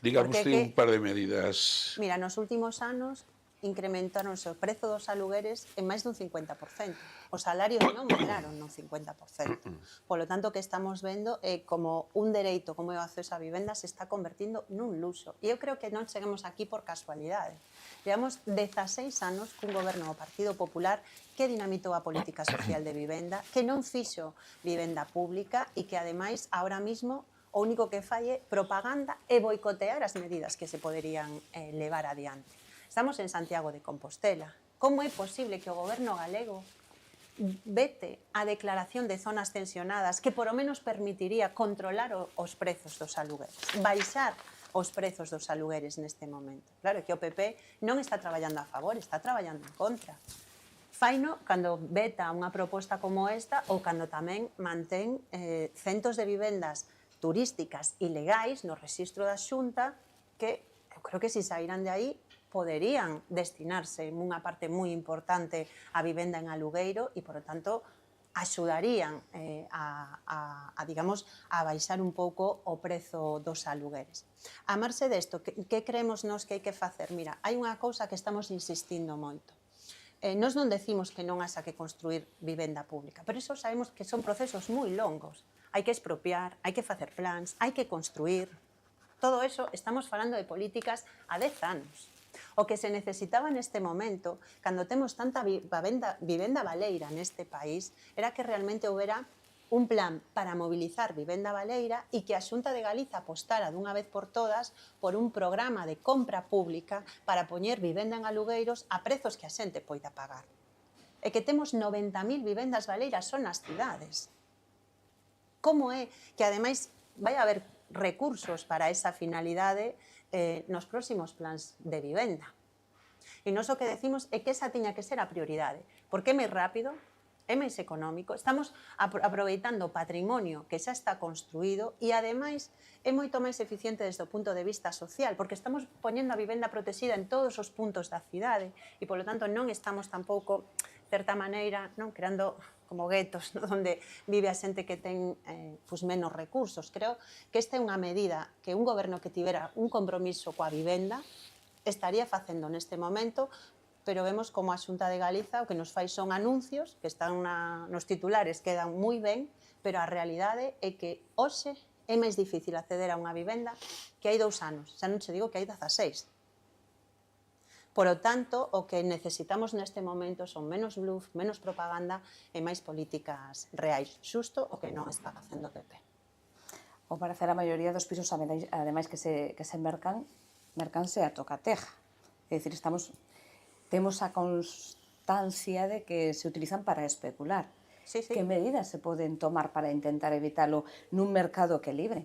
Digamos Porque que un par de medidas... Mira, nos últimos anos incrementaronse o prezo dos alugueres en máis dun 50%. Os salarios non medraron nun 50%. Polo tanto, o que estamos vendo é como un dereito, como é o acceso á vivenda, se está convertindo nun luxo. E eu creo que non cheguemos aquí por casualidade. Llevamos 16 anos cun goberno do Partido Popular que dinamitou a política social de vivenda, que non fixo vivenda pública e que, ademais, ahora mismo o único que fai é propaganda e boicotear as medidas que se poderían levar adiante. Estamos en Santiago de Compostela. Como é posible que o goberno galego vete a declaración de zonas tensionadas que por lo menos permitiría controlar os prezos dos alugueres, baixar os prezos dos alugueres neste momento? Claro, que o PP non está traballando a favor, está traballando en contra. Faino cando veta unha proposta como esta ou cando tamén mantén centos de vivendas turísticas ilegais no rexistro da Xunta que eu creo que se saíran de aí poderían destinarse unha parte moi importante a vivenda en alugueiro e, por lo tanto, axudarían digamos, a baixar un pouco o prezo dos alugueres. A marxe desto, que creemos nós que hai que facer? Mira, hai unha cousa que estamos insistindo moito. Nós non decimos que non haxa que construir vivenda pública, pero iso sabemos que son procesos moi longos. Hai que expropiar, hai que facer plans, hai que construir. Todo eso estamos falando de políticas a 10 anos. O que se necesitaba neste momento, cando temos tanta vivenda baleira neste país, era que realmente houbera un plan para mobilizar vivenda baleira e que a Xunta de Galiza apostara dunha vez por todas por un programa de compra pública para poñer vivenda en alugueiros a prezos que a xente poida pagar. E que temos 90.000 vivendas baleiras só nas cidades. Como é que, ademais, vai haber recursos para esa finalidade nos próximos plans de vivenda? E nós o que decimos é que esa tiña que ser a prioridade, porque é máis rápido, é máis económico, estamos aproveitando o patrimonio que xa está construído e, ademais, é moito máis eficiente desde o punto de vista social, porque estamos poñendo a vivenda protegida en todos os puntos da cidade e, polo tanto, non estamos tampouco, de certa maneira, creando como guetos, onde vive a xente que ten menos recursos. Creo que esta é unha medida que un goberno que tivera un compromiso coa vivenda estaría facendo neste momento, pero vemos como a Xunta de Galiza o que nos fai son anuncios que están nos titulares, quedan moi ben, pero a realidade é que hoxe é máis difícil acceder a unha vivenda que hai 2 anos, xa non che digo que hai 16. Por lo tanto, o que necesitamos neste momento son menos bluff, menos propaganda e máis políticas reais. Xusto o que non está facendo o PP. Ao parecer, a maioría dos pisos, ademais que se mercanse a tocateja. É dicir, temos a constancia de que se utilizan para especular. Sí, sí. Que medidas se poden tomar para intentar evitalo nun mercado que é libre?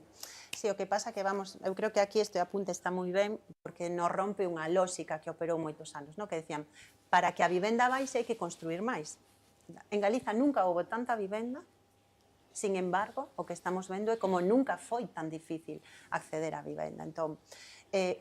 Sí, o que pasa que, eu creo que aquí este apunte está moi ben, porque nos rompe unha lógica que operou moitos anos, que decían, para que a vivenda baixe hai que construir máis. En Galiza nunca houve tanta vivenda, sin embargo, o que estamos vendo é como nunca foi tan difícil acceder á vivenda. Entón,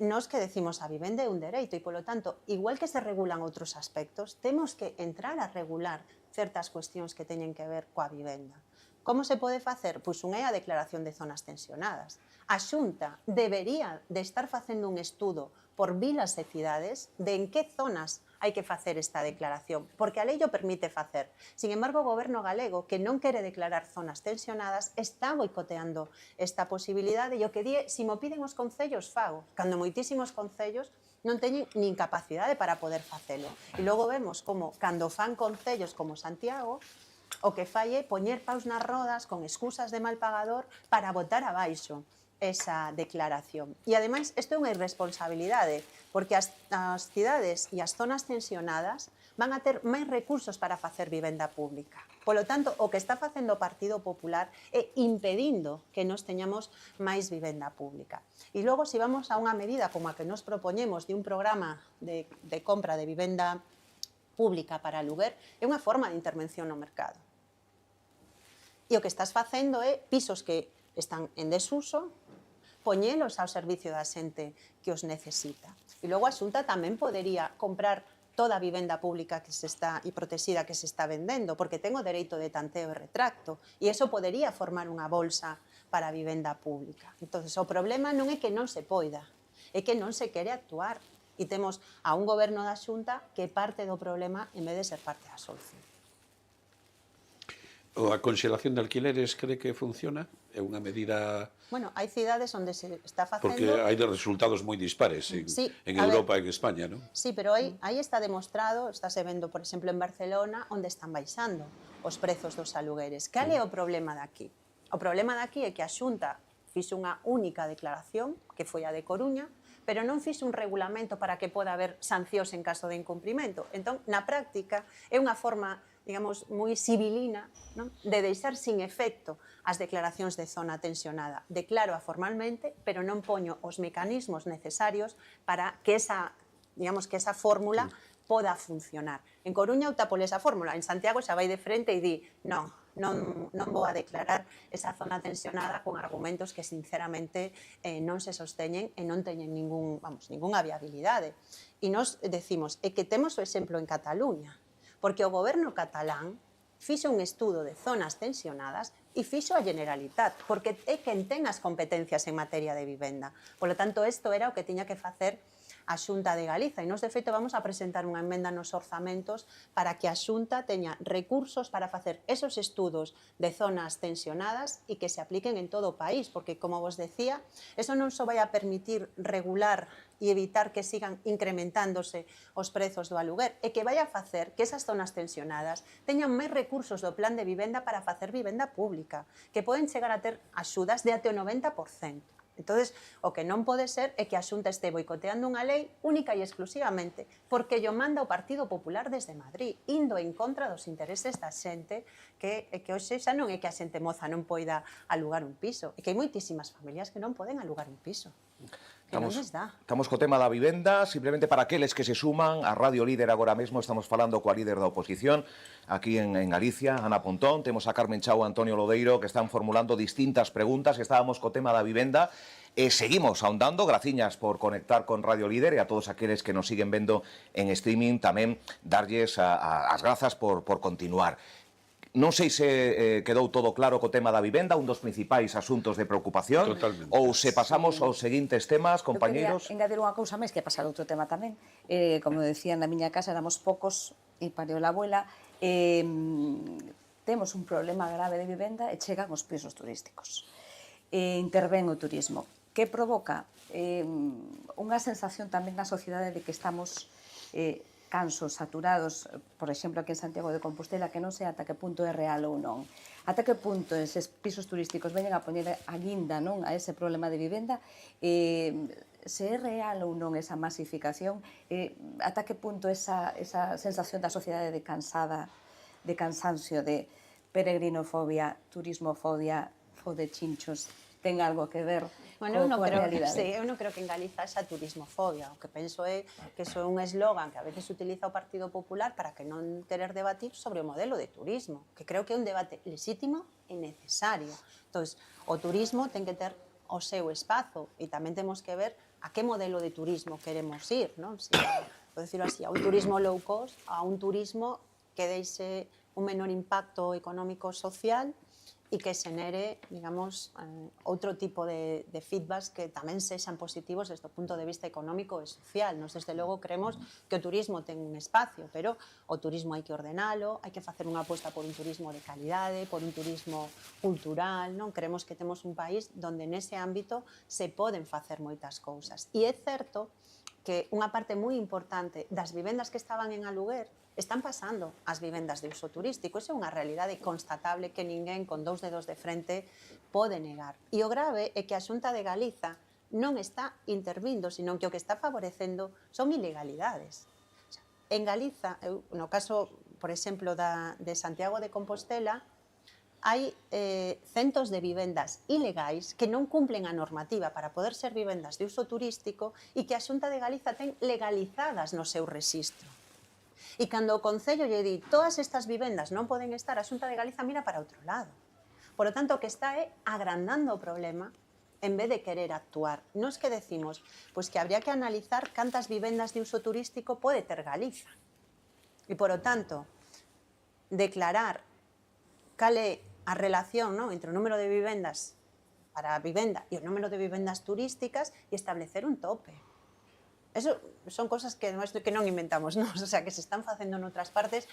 nós que decimos a vivenda é un dereito e, polo tanto, igual que se regulan outros aspectos, temos que entrar a regular certas cuestións que teñen que ver coa vivenda. Como se pode facer? Pois unha é a declaración de zonas tensionadas. A Xunta debería de estar facendo un estudo por vilas e cidades de en que zonas hai que facer esta declaración, porque a lei o permite facer. Sin embargo, o goberno galego, que non quere declarar zonas tensionadas, está boicoteando esta posibilidade e o que di é, se mo piden os concellos, fago. Cando moitísimos concellos non teñen nin capacidade para poder facelo. E logo vemos como, cando fan concellos como Santiago, o que fai é poñer paus nas rodas con excusas de mal pagador para botar abaixo esa declaración. E, ademais, isto é unha irresponsabilidade, porque as cidades e as zonas tensionadas van a ter máis recursos para facer vivenda pública. Polo tanto, o que está facendo o Partido Popular é impedindo que nos teñamos máis vivenda pública. E logo, se vamos a unha medida como a que nos propoñemos de un programa de compra de vivenda pública para aluguer, é unha forma de intervención no mercado. E o que estás facendo é pisos que están en desuso, poñelos ao servicio da xente que os necesita. E logo a Xunta tamén podería comprar toda a vivenda pública que se está e protexida que se está vendendo, porque ten o dereito de tanteo e retracto, e iso podería formar unha bolsa para a vivenda pública. Entón, o problema non é que non se poida, é que non se quere actuar, e temos a un goberno da Xunta que é parte do problema en vez de ser parte da solución. A conxelación de alquileres cree que funciona? É unha medida... Bueno, hai cidades onde se está facendo... Porque hai de resultados moi dispares en, Sí, en a Europa ver, e en España, non? Sí, pero aí está demostrado, estáse vendo, por exemplo, en Barcelona, onde están baixando os prezos dos alugueres. Cal é o problema daqui? O problema daqui é que a Xunta fixo unha única declaración, que foi a de Coruña, pero non fixo un regulamento para que poda haber sancións en caso de incumprimento. Entón, na práctica, é unha forma, digamos, moi civilina, non? De deixar sin efecto as declaracións de zona tensionada. Declaro formalmente, pero non poño os mecanismos necesarios para que esa, digamos, que esa fórmula poda funcionar. En Coruña opta por esa fórmula, en Santiago xa vai de frente e di non vou a declarar esa zona tensionada con argumentos que sinceramente non se sosteñen e non teñen ningunha viabilidade. E nos decimos, é que temos o exemplo en Cataluña, porque o goberno catalán fixo un estudo de zonas tensionadas e fixo a Generalitat, porque é quen ten as competencias en materia de vivenda. Por lo tanto, isto era o que tiña que facer a Xunta de Galiza, e nos, de feito, vamos a presentar unha emenda nos orzamentos para que a Xunta teña recursos para facer esos estudos de zonas tensionadas e que se apliquen en todo o país, porque, como vos decía, eso non só vai a permitir regular e evitar que sigan incrementándose os prezos do aluguer, e que vai a facer que esas zonas tensionadas teñan máis recursos do plan de vivenda para facer vivenda pública, que poden chegar a ter axudas de até o 90%. Entonces, o que non pode ser é que a Xunta este boicoteando unha lei única e exclusivamente porque yo manda o Partido Popular desde Madrid, indo en contra dos intereses da xente, que hoxe xa non é que a xente moza non poida alugar un piso, é que hai moitísimas familias que non poden alugar un piso. Que non les dá. Estamos co tema da vivenda, simplemente para aqueles que se suman a Radio Líder agora mesmo, estamos falando coa líder da oposición aquí en Galicia, Ana Pontón, temos a Carmen Chao e Antonio Lodeiro que están formulando distintas preguntas, estábamos co tema da vivenda e seguimos ahondando, graciñas por conectar con Radio Líder e a todos aqueles que nos siguen vendo en streaming, tamén darlles as grazas por continuar. Non sei se quedou todo claro co tema da vivenda, un dos principais asuntos de preocupación. Totalmente. Ou se pasamos aos seguintes temas, compañeiros. Eu quería engadir unha cousa máis, que pasar outro tema tamén. Como decía, na miña casa éramos poucos, e pariu a abuela, temos un problema grave de vivenda e chegan os pisos turísticos. Intervén o turismo, que provoca unha sensación tamén na sociedade de que estamos cansos, saturados, por exemplo, aquí en Santiago de Compostela, que non sei ata que punto é real ou non. Ata que punto eses pisos turísticos veñen a poñer a guinda, non, a ese problema de vivenda, se é real ou non esa masificación, ata que punto esa sensación da sociedade de cansada, de cansancio, de peregrinofobia, turismofobia, de chinchos, ten algo que ver Bueno, coa realidade. eu non creo que en Galiza xa turismofobia. O que penso é que iso é un eslogan que a veces utiliza o Partido Popular para que non querer debatir sobre o modelo de turismo, que creo que é un debate legítimo e necesario. Entón, o turismo ten que ter o seu espazo e tamén temos que ver a que modelo de turismo queremos ir, non? Si, por decirlo así, a un turismo low cost, a un turismo que deixe un menor impacto económico social e que xenere, digamos, outro tipo de feedbacks que tamén sexan positivos desde o punto de vista económico e social. Nos, desde logo, creemos que o turismo ten un espacio, pero o turismo hai que ordenalo, hai que facer unha aposta por un turismo de calidade, por un turismo cultural, non? Creemos que temos un país donde nese ámbito se poden facer moitas cousas. E é certo que unha parte moi importante das vivendas que estaban en aluguer están pasando ás vivendas de uso turístico. Iso é unha realidade constatable que ninguén con dous dedos de frente pode negar. E o grave é que a Xunta de Galiza non está intervindo, sino que o que está favorecendo son ilegalidades. En Galiza, no caso, por exemplo, de Santiago de Compostela, hai centos de vivendas ilegais que non cumplen a normativa para poder ser vivendas de uso turístico e que a Xunta de Galiza ten legalizadas no seu rexistro. E cando o Concello lle di todas estas vivendas non poden estar, a Xunta de Galiza mira para outro lado. Por lo tanto, o que está é agrandando o problema en vez de querer actuar. Nos que decimos, pois que habría que analizar cantas vivendas de uso turístico pode ter Galiza. E, polo tanto, declarar cal é a relación, non, entre o número de vivendas para a vivenda e o número de vivendas turísticas e establecer un tope. Eso son cosas que non inventamos nós, o sea, que se están facendo noutras partes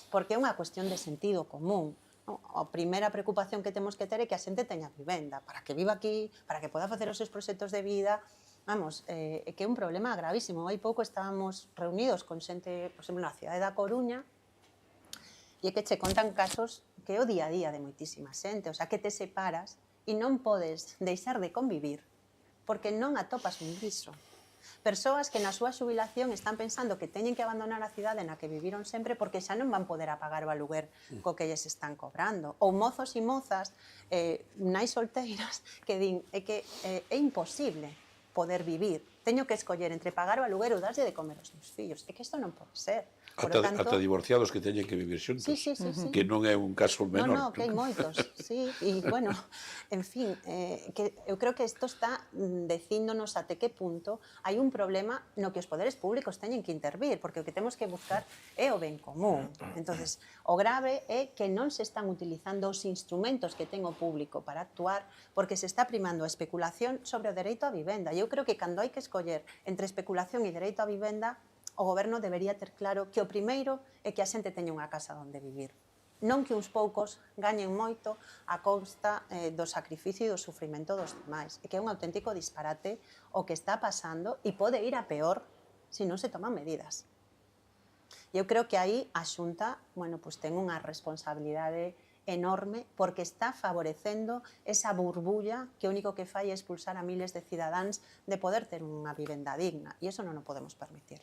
porque é unha cuestión de sentido común. A primeira preocupación que temos que ter é que a xente teña vivenda, para que viva aquí, para que poda facer os seus proxectos de vida. Vamos, é que é un problema gravísimo. Hai pouco estábamos reunidos con xente, por exemplo, na cidade da Coruña, e é que che contan casos que é o día a día de moitísima xente, o sea, que te separas e non podes deixar de convivir porque non atopas un piso. Persoas que na súa xubilación están pensando que teñen que abandonar a cidade na que viviron sempre porque xa non van poder apagar o aluguer co que lles están cobrando. Ou mozos e mozas, nais solteiras, que din que é imposible poder vivir. Teño que escoller entre pagar o aluguer ou darlle de comer aos meus fillos. É que isto non pode ser. Ata divorciados que teñen que vivir xuntos, sí. que non é un caso menor. No, que hai moitos, sí, e, bueno, en fin, que eu creo que isto está dicíndonos até que punto hai un problema no que os poderes públicos teñen que intervir, porque o que temos que buscar é o ben común. Entonces, o grave é que non se están utilizando os instrumentos que ten o público para actuar, porque se está primando a especulación sobre o dereito á vivenda. E eu creo que cando hai que escoller entre especulación e dereito á vivenda, o goberno debería ter claro que o primeiro é que a xente teña unha casa onde vivir. Non que uns poucos gañen moito a costa do sacrificio e do sufrimento dos demais. É que é un auténtico disparate o que está pasando e pode ir a peor se non se toman medidas. Eu creo que aí a Xunta, bueno, pues ten unha responsabilidade enorme porque está favorecendo esa burbulla que o único que fai é expulsar a miles de cidadáns de poder ter unha vivenda digna e iso non o podemos permitir.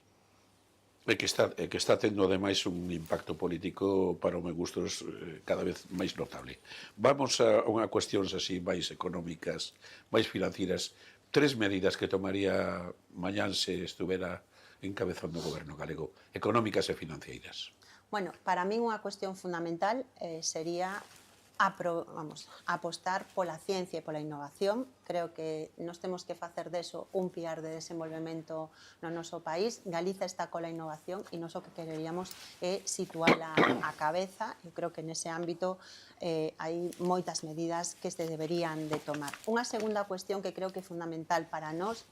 É que está tendo ademais un impacto político para o meu gustos cada vez máis notable. Vamos a unha cuestións así máis económicas, máis financieras. 3 medidas que tomaría mañán se estuvera encabezando o goberno galego, económicas e financeiras. Bueno, para min unha cuestión fundamental sería apostar pola ciencia e pola innovación. Creo que nos temos que facer deso un piar de desenvolvemento no noso país. Galiza está cola innovación e nos o que quereríamos é situala a cabeza. Eu creo que nese ámbito hai moitas medidas que se deberían de tomar. Unha segunda cuestión que creo que é fundamental para nós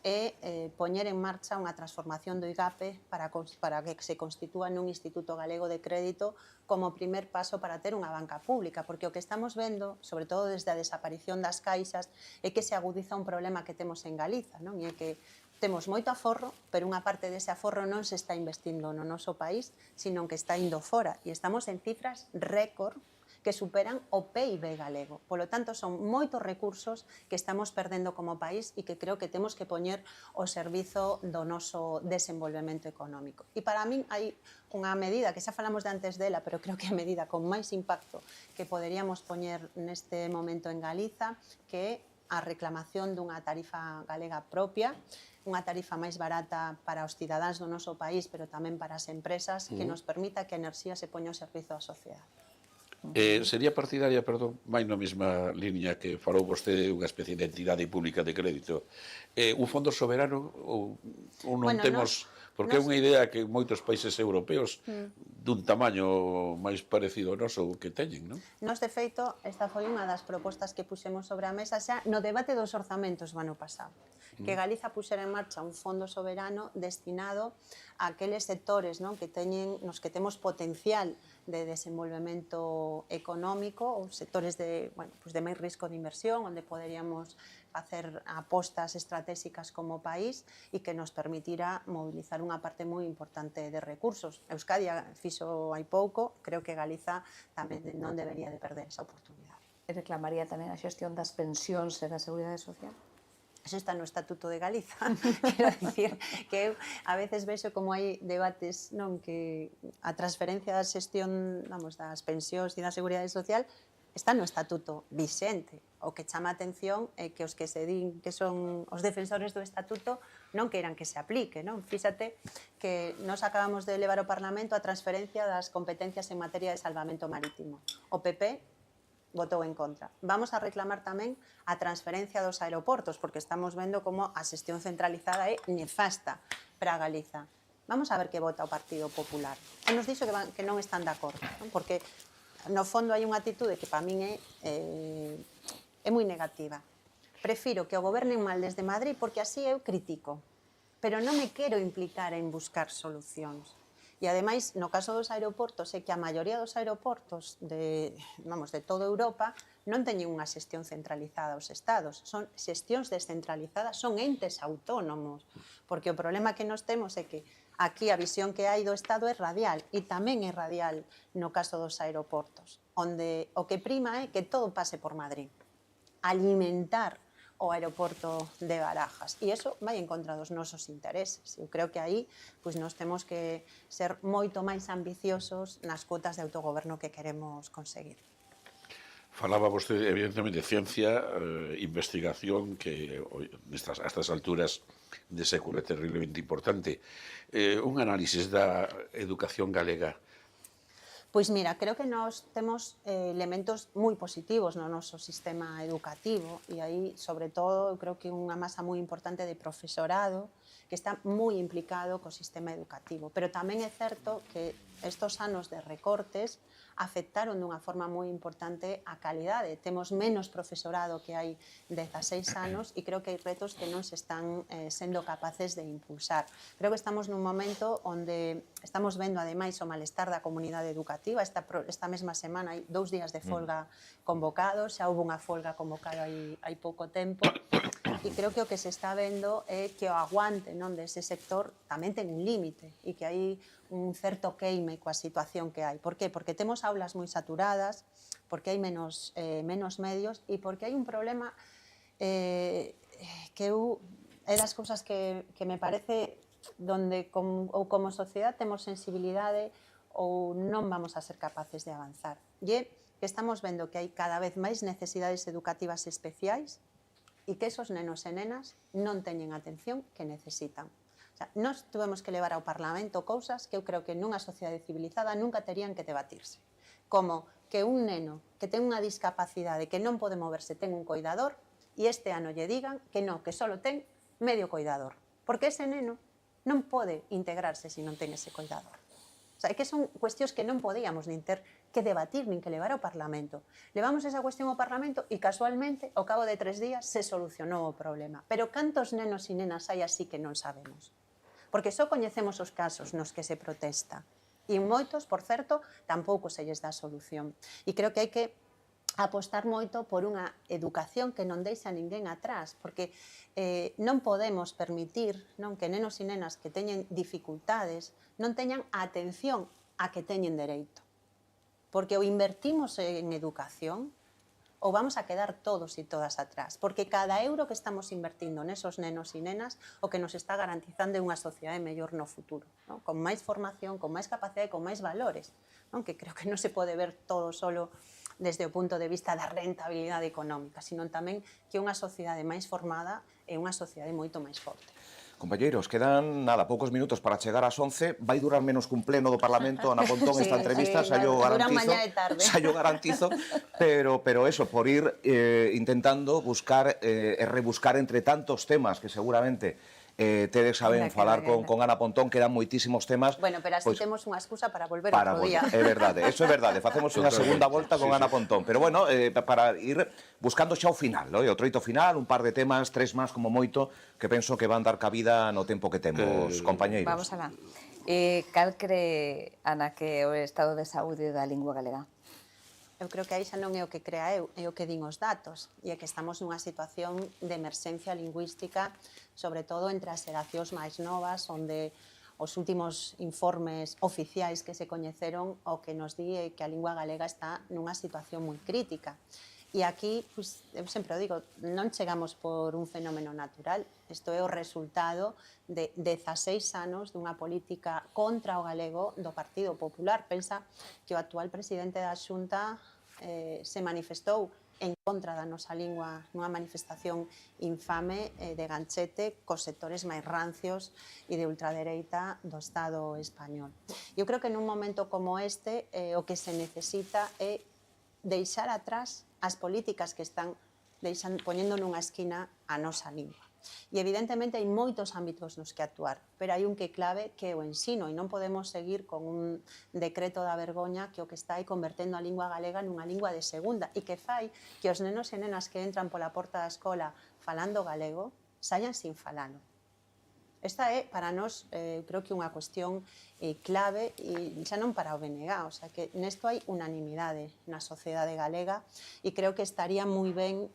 é poñer en marcha unha transformación do IGAPE para que se constitúa nun Instituto Galego de Crédito como primer paso para ter unha banca pública, porque o que estamos vendo, sobre todo desde a desaparición das caixas, é que se agudiza un problema que temos en Galiza, non? E é que temos moito aforro, pero unha parte dese aforro non se está investindo no noso país, sino que está indo fora, e estamos en cifras récord que superan o PIB galego. Polo tanto, son moitos recursos que estamos perdendo como país e que creo que temos que poñer ao servizo do noso desenvolvemento económico. E para min hai unha medida, que xa falamos de antes dela, pero creo que é a medida con máis impacto que poderíamos poñer neste momento en Galiza, que é a reclamación dunha tarifa galega propia, unha tarifa máis barata para os cidadáns do noso país, pero tamén para as empresas, que nos permita que a enerxía se poña ao servizo da sociedade. Sería partidaria, perdón, máis na mesma liña que falou vostede unha especie de entidade pública de crédito, un fondo soberano ou non Bueno, temos... Porque é unha idea que moitos países europeos dun tamaño máis parecido ao noso que teñen, non? Nos, de feito, esta foi unha das propostas que puxemos sobre a mesa xa no debate dos orzamentos do ano pasado, que Galiza puxera en marcha un fondo soberano destinado a aqueles sectores, non, que teñen, nos que temos potencial de desenvolvemento económico ou sectores de, bueno, pues de máis risco de inversión, onde poderíamos facer apostas estratégicas como país e que nos permitira mobilizar unha parte moi importante de recursos. Euskadi fixo hai pouco, creo que Galiza tamén non debería de perder esa oportunidade. E reclamaría tamén a xestión das pensións e da seguridade social? Eso está no Estatuto de Galiza. Quero dicir que eu a veces vexo como hai debates, non, que a transferencia da xestión, vamos, das pensións e da seguridade social está no Estatuto vixente. O que chama a atención é que os que se din que son os defensores do Estatuto non queiran que se aplique, non? Fíxate que nos acabamos de levar ao Parlamento a transferencia das competencias en materia de salvamento marítimo. O PP votou en contra. Vamos a reclamar tamén a transferencia dos aeroportos, porque estamos vendo como a xestión centralizada é nefasta para Galiza. Vamos a ver que vota o Partido Popular. E nos dixo que non están de acordo, non? Porque no fondo hai unha atitude que para min é moi negativa. Prefiro que o gobernen mal desde Madrid porque así eu critico, pero non me quero implicar en buscar solucións. E, ademais, no caso dos aeroportos, é que a maioría dos aeroportos de toda Europa non teñen unha xestión centralizada aos estados. Son xestións descentralizadas, son entes autónomos. Porque o problema que nos temos é que aquí a visión que hai do Estado é radial, e tamén é radial no caso dos aeroportos, onde o que prima é que todo pase por Madrid. Alimentar o aeroporto de Barajas. E iso vai en contra dos nosos intereses. Eu creo que aí nós temos que ser moito máis ambiciosos nas cuotas de autogoberno que queremos conseguir. Falaba vostede, evidentemente, de ciencia, investigación, que a estas alturas de século é terriblemente importante. Un análisis da educación galega. Pois mira, creo que nós temos elementos moi positivos no noso sistema educativo e aí, sobre todo, eu creo que unha masa moi importante de profesorado que está moi implicado co sistema educativo. Pero tamén é certo que estos anos de recortes afectaron dunha forma moi importante a calidade. Temos menos profesorado que hai 16 anos e creo que hai retos que non se están sendo capaces de impulsar. Creo que estamos nun momento onde estamos vendo, ademais, o malestar da comunidade educativa. Esta mesma semana hai 2 días de folga convocados, xa houve unha folga convocada hai pouco tempo, e creo que o que se está vendo é que o aguante dese sector tamén ten un límite e que hai un certo queime coa situación que hai. Por qué? Porque temos aulas moi saturadas, porque hai menos medios e porque hai un problema que é das cousas que me parece donde ou como sociedade temos sensibilidade ou non vamos a ser capaces de avanzar. E é que estamos vendo que hai cada vez máis necesidades educativas especiais e que esos nenos e nenas non teñen a atención que necesitan. O sea, nós tuvemos que levar ao Parlamento cousas que eu creo que nunha sociedade civilizada nunca terían que debatirse. Como que un neno que ten unha discapacidade que non pode moverse ten un coidador e este ano lle digan que non, que só ten medio coidador. Porque ese neno non pode integrarse se non ten ese coidador. O sea, é que son cuestións que non podíamos nin ter que debatir nin que levar ao Parlamento. Levamos esa cuestión ao Parlamento e casualmente, ao cabo de 3 días, se solucionou o problema. Pero cantos nenos e nenas hai así que non sabemos? Porque só coñecemos os casos nos que se protesta. E moitos, por certo, tampouco se lles dá solución. E creo que hai que apostar moito por unha educación que non deixa ninguén atrás, porque non podemos permitir que nenos e nenas que teñen dificultades non teñan a atención a que teñen dereito. Porque ou invertimos en educación ou vamos a quedar todos e todas atrás. Porque cada euro que estamos invertindo nesos nenos e nenas o que nos está garantizando é unha sociedade mellor no futuro, non? Con máis formación, con máis capacidade, con máis valores, non? Que creo que non se pode ver todo solo desde o punto de vista da rentabilidade económica, sino tamén que unha sociedade máis formada é unha sociedade moito máis forte. Compañeiros, quedan, poucos minutos para chegar ás 11. Vai durar menos que un pleno do Parlamento, Ana Pontón, esta entrevista, xa yo garantizo, pero eso, por ir intentando buscar e rebuscar entre tantos temas que seguramente tedes saben falar con Ana Pontón, quedan moitísimos temas. Bueno, pero así temos unha excusa para volver outro día. É verdade, eso é verdade, facemos unha segunda volta con Ana Pontón, pero bueno, para ir buscando xa o final, o troito final, un par de temas, 3 máis como moito, que penso que van dar cabida no tempo que temos, compañeiros. Vamos alá. Cal cree, Ana, que é o estado de saúde da lingua galega? Eu creo que aí xa non é o que crea eu, é o que din os datos, e é que estamos nunha situación de emerxencia lingüística, sobre todo entre as xeracións máis novas, onde os últimos informes oficiais que se coñeceron o que nos di é que a lingua galega está nunha situación moi crítica. E aquí, eu sempre o digo, non chegamos por un fenómeno natural, isto é o resultado de 16 anos dunha política contra o galego do Partido Popular. Pensa que o actual presidente da Xunta se manifestou en contra da nosa lingua nunha manifestación infame de ganchete cos sectores máis rancios e de ultradereita do Estado español. Eu creo que nun momento como este o que se necesita é deixar atrás as políticas que están poñendo nunha esquina a nosa lingua. E evidentemente hai moitos ámbitos nos que actuar, pero hai un que é clave que é o ensino e non podemos seguir con un decreto da vergoña que o que está aí convertendo a lingua galega nunha lingua de segunda e que fai que os nenos e nenas que entran pola porta da escola falando galego saian sin falalo. Esta é, para nós, creo que unha cuestión clave, e xa non para o BNG, o sea, que nesto hai unanimidade na sociedade galega e creo que estaría moi ben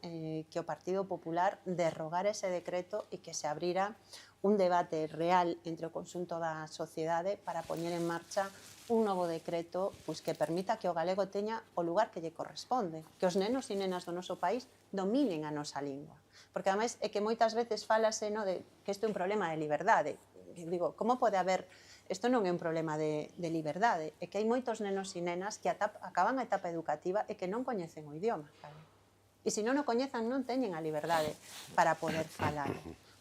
que o Partido Popular derrogara ese decreto e que se abrira un debate real entre o conxunto da sociedade para poñer en marcha un novo decreto pois, que permita que o galego teña o lugar que lle corresponde, que os nenos e nenas do noso país dominen a nosa lingua. Porque, ademais, é que moitas veces falase de que isto é un problema de liberdade. Digo, como pode haber... Isto non é un problema de liberdade, é que hai moitos nenos e nenas que acaban a etapa educativa e que non coñecen o idioma. E se non o coñezan, non teñen a liberdade para poder falar.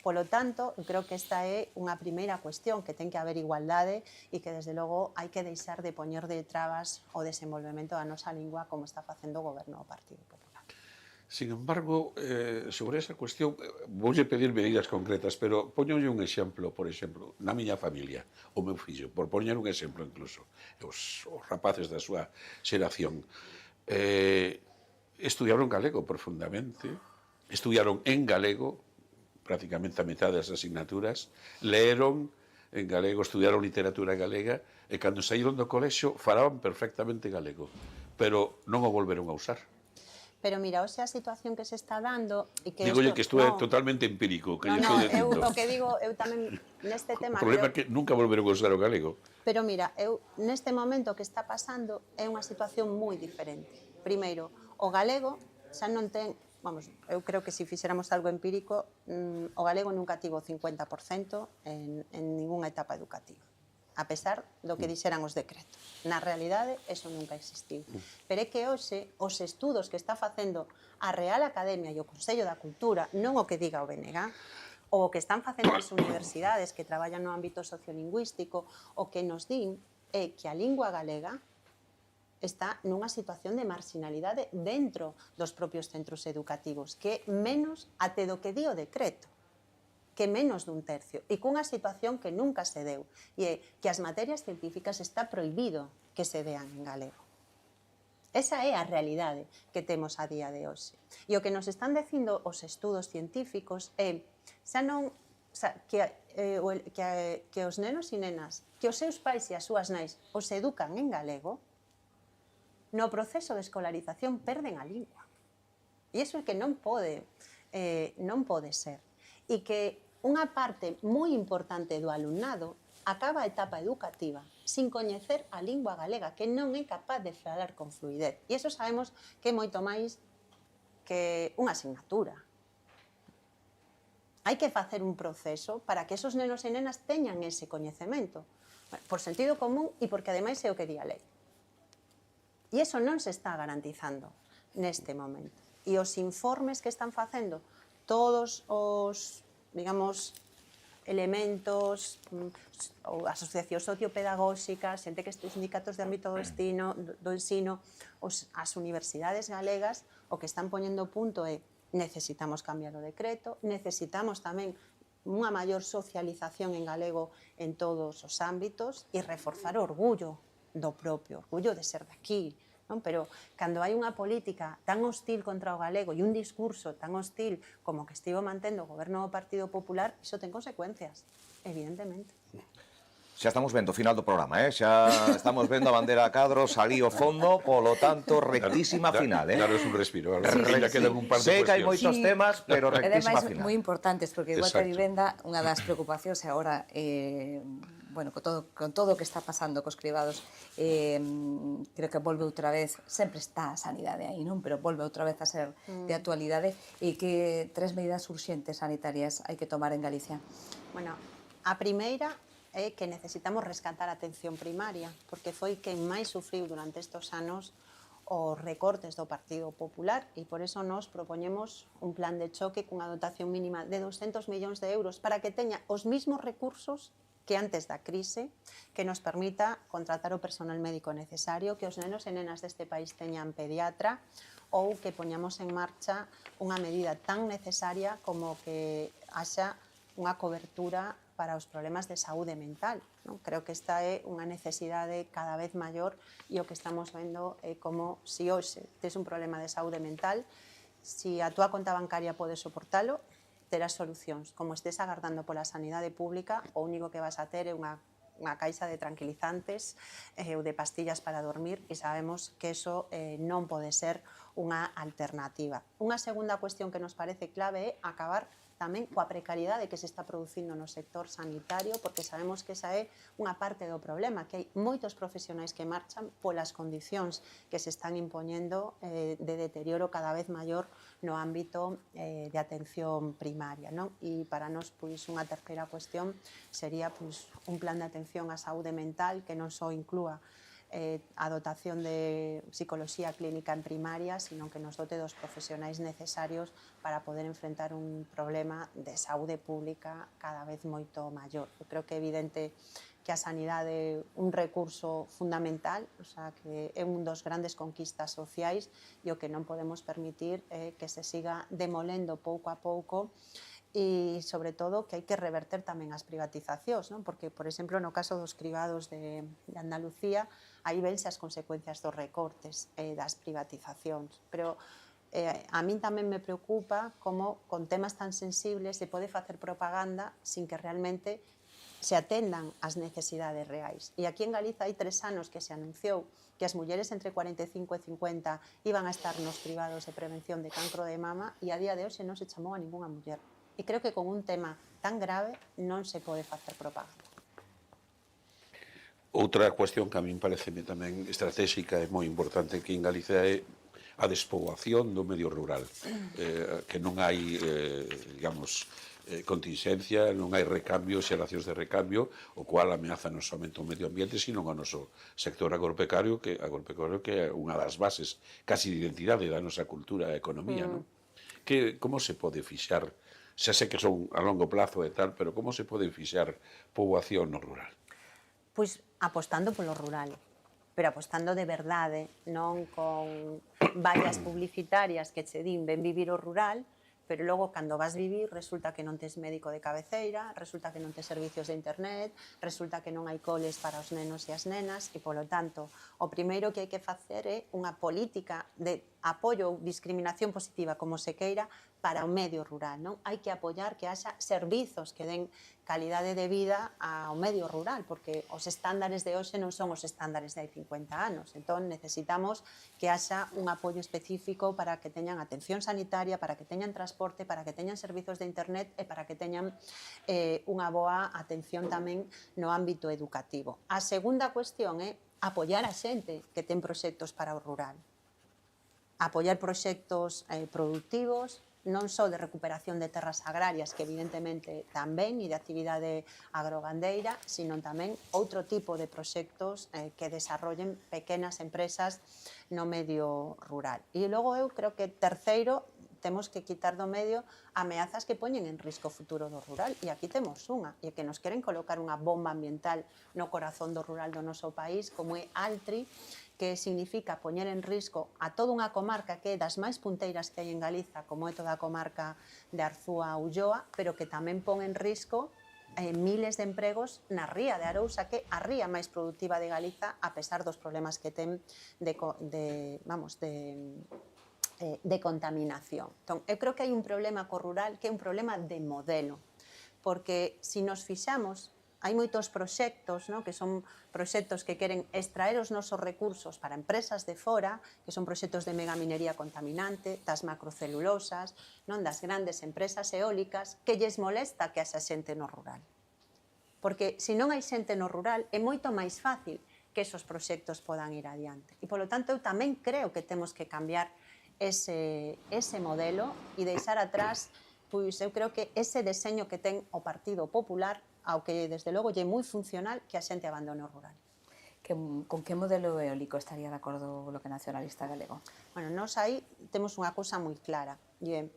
Polo tanto, creo que esta é unha primeira cuestión, que ten que haber igualdade e que, desde logo, hai que deixar de poñer de trabas o desenvolvemento da nosa lingua como está facendo o goberno do Partido Popular. Sin embargo, sobre esa cuestión, voulle pedir medidas concretas, pero poñolle un exemplo, por exemplo, na miña familia, o meu fillo, por poñer un exemplo incluso, os rapaces da súa xeración, estudiaron galego profundamente, estudiaron en galego, prácticamente a metade das asignaturas, leeron en galego, estudiaron literatura galega, e cando saíron do colexio falaban perfectamente galego, pero non o volveron a usar. Pero mira, hoxe a situación que se está dando... Digolle que isto é totalmente empírico, que lle estou dicindo. O que digo, eu tamén neste tema... O problema é que nunca volveron a usar o galego. Pero mira, eu neste momento que está pasando é unha situación moi diferente. Primeiro, o galego xa non ten... Vamos, eu creo que se fixéramos algo empírico, o galego nunca tivo 50% en ninguna etapa educativa, a pesar do que dixeran os decretos. Na realidade, eso nunca existiu. Pero é que hoxe, os estudos que está facendo a Real Academia e o Consello da Cultura, non o que diga o BNG, ou o que están facendo as universidades que traballan no ámbito sociolingüístico, o que nos din é que a lingua galega está nunha situación de marginalidade dentro dos propios centros educativos, que é menos até do que di o decreto, que menos dun tercio, e cunha situación que nunca se deu, e é que as materias científicas está prohibido que se dean en galego. Esa é a realidade que temos a día de hoxe. E o que nos están dicindo os estudos científicos é xa non que os nenos e nenas, que os seus pais e as súas nais os educan en galego, no proceso de escolarización perden a lingua. E iso é que non pode ser. E que unha parte moi importante do alumnado acaba a etapa educativa sin coñecer a lingua galega, que non é capaz de falar con fluidez. E iso sabemos que é moito máis que unha asignatura. Hai que facer un proceso para que esos nenos e nenas teñan ese coñecemento, por sentido común e porque ademais é o que di a lei. E iso non se está garantizando neste momento. E os informes que están facendo todos os, digamos, elementos, ou asociacións sociopedagóxicas, xente que estes sindicatos de ámbito do ensino, as universidades galegas, o que están poñendo punto é necesitamos cambiar o decreto, necesitamos tamén unha maior socialización en galego en todos os ámbitos e reforzar o orgullo do propio, orgullo de ser de aquí, non? Pero cando hai unha política tan hostil contra o galego e un discurso tan hostil como que estivo mantendo o goberno do Partido Popular, iso ten consecuencias, evidentemente. Xa estamos vendo o final do programa, xa estamos vendo a bandera a cadro, salí ao fondo, polo tanto, rectísima final. Daros un respiro, ya quedan un par de Sei que hai cuestións. moitos temas, pero rectísima Ademais, final. moi importantes, porque igual que a Exacto. vivenda, unha das preocupacións é agora, bueno, con todo o que está pasando cos cribados, creo que volve outra vez, sempre está a sanidade aí, non? Pero volve outra vez a ser de actualidade e que 3 medidas urxentes sanitarias hai que tomar en Galicia. Bueno, a primeira é que necesitamos rescatar a atención primaria, porque foi quen máis sufriu durante estes anos os recortes do Partido Popular e por eso nos propoñemos un plan de choque cunha dotación mínima de 200 millóns de euros para que teña os mismos recursos que antes da crise, que nos permita contratar o personal médico necesario, que os nenos e nenas deste país teñan pediatra, ou que poñamos en marcha unha medida tan necesaria como que haxa unha cobertura para os problemas de saúde mental. Non? Creo que esta é unha necesidade cada vez maior e o que estamos vendo é como se hoxe tes un problema de saúde mental, se a túa conta bancaria pode soportalo, terás solucións. Como estés agardando pola sanidade pública, o único que vas a ter é unha caixa de tranquilizantes ou de pastillas para dormir e sabemos que eso non pode ser unha alternativa. Unha segunda cuestión que nos parece clave é acabar tamén coa precariedade que se está producindo no sector sanitario, porque sabemos que esa é unha parte do problema, que hai moitos profesionais que marchan polas condicións que se están impoñendo de deterioro cada vez maior no ámbito de atención primaria. Non? E para nós, pois, unha terceira cuestión sería pois, un plan de atención á saúde mental que non só inclúa a dotación de psicología clínica en primaria, sino que nos dote dos profesionais necesarios para poder enfrentar un problema de saúde pública cada vez moito maior. Eu creo que é evidente que a sanidade é un recurso fundamental, o sea, que é un dos grandes conquistas sociais e o que non podemos permitir é que se siga demolendo pouco a pouco e, sobre todo, que hai que reverter tamén as privatizacións, non? Porque, por exemplo, no caso dos cribados de Andalucía, aí vense as consecuencias dos recortes das privatizacións. Pero a min tamén me preocupa como con temas tan sensibles se pode facer propaganda sin que realmente se atendan as necesidades reais. E aquí en Galiza hai 3 anos que se anunciou que as mulleres entre 45 e 50 iban a estar nos cribados de prevención de cancro de mama e a día de hoxe non se chamou a ningunha muller. E creo que con un tema tan grave non se pode facer propaganda. Outra cuestión que a min pareceme tamén estratégica e moi importante que en Galicia é a despoboación do medio rural, que non hai, digamos, contingencia, non hai recambio, xeracións de recambio, o cual ameaza non somente o medio ambiente, sino o noso sector agropecuario, que é unha das bases casi de identidade da nosa cultura e economía, non? Como se pode fixar, xa sei que son a longo plazo e tal, pero como se pode fixar poboación no rural? Pois apostando polo rural, pero apostando de verdade, non con vallas publicitarias que che din ven vivir o rural, pero logo cando vas vivir resulta que non tes médico de cabeceira, resulta que non tes servicios de internet, resulta que non hai coles para os nenos e as nenas e, polo tanto, o primeiro que hai que facer é unha política de apoio ou discriminación positiva, como se queira, para o medio rural, non? Hai que apoiar que haxa servizos que den calidade de vida ao medio rural, porque os estándares de hoxe non son os estándares de hai 50 anos. Entón, necesitamos que haxa un apoio específico para que teñan atención sanitaria, para que teñan transporte, para que teñan servizos de internet e para que teñan unha boa atención tamén no ámbito educativo. A segunda cuestión é apoiar a xente que ten proxectos para o rural. Apoiar proxectos productivos, non só de recuperación de terras agrarias, que evidentemente tamén, e de actividade agrogandeira, sino tamén outro tipo de proxectos que desarrollen pequenas empresas no medio rural. E logo eu creo que terceiro, temos que quitar do medio ameazas que poñen en risco o futuro do rural. E aquí temos unha, e que nos queren colocar unha bomba ambiental no corazón do rural do noso país, como é Altri, que significa poñer en risco a toda unha comarca que é das máis punteiras que hai en Galiza, como é toda a comarca de Arzúa a Ulloa, pero que tamén pon en risco miles de empregos na ría de Arousa, que é a ría máis productiva de Galiza, a pesar dos problemas que ten de contaminación. Entón, eu creo que hai un problema co rural que é un problema de modelo, porque se nos fixamos, hai moitos proxectos, non? Que son proxectos que queren extraer os nosos recursos para empresas de fora, que son proxectos de megaminería contaminante, das macrocelulosas, non? Das grandes empresas eólicas, que lles molesta que haxa xente no rural. Porque se non hai xente no rural, é moito máis fácil que esos proxectos podan ir adiante. E, polo tanto, eu tamén creo que temos que cambiar ese modelo e deixar atrás, pois eu creo que ese deseño que ten o Partido Popular, ao que, desde logo, lle é moi funcional que a xente abandone o rural. Con que modelo eólico estaría de acordo o Bloque Nacionalista Galego? Bueno, nós aí temos unha cousa moi clara, e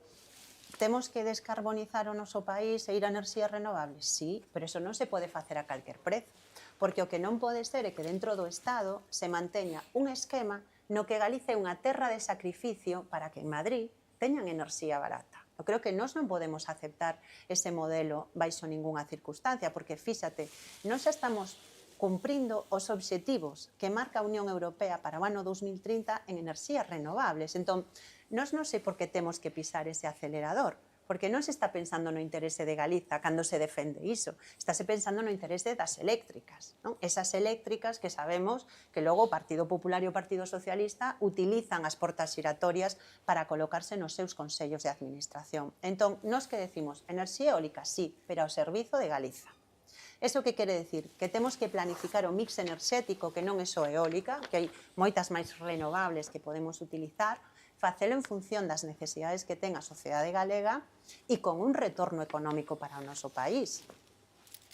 Temos que descarbonizar o noso país e ir a enerxías renovables? Sí, pero eso non se pode facer a calquer prezo. Porque o que non pode ser é que dentro do Estado se manteña un esquema no que Galicia é unha terra de sacrificio para que en Madrid teñan enerxía barata. Eu creo que nós non podemos aceptar ese modelo baixo ningunha circunstancia, porque, fíxate, nós xa estamos cumprindo os obxectivos que marca a Unión Europea para o ano 2030 en enerxías renovables. Entón, nós non sei por que temos que pisar ese acelerador, porque non se está pensando no interese de Galiza cando se defende iso, estáse pensando no interese das eléctricas, non? Esas eléctricas que sabemos que logo o Partido Popular e o Partido Socialista utilizan as portas xiratorias para colocarse nos seus consellos de administración. Entón, nós que decimos, enerxía eólica, sí, pero ao servizo de Galiza. Eso que quere decir? Que temos que planificar o mix enerxético, que non é só eólica, que hai moitas máis renovables que podemos utilizar, facelo en función das necesidades que ten a sociedade galega e con un retorno económico para o noso país.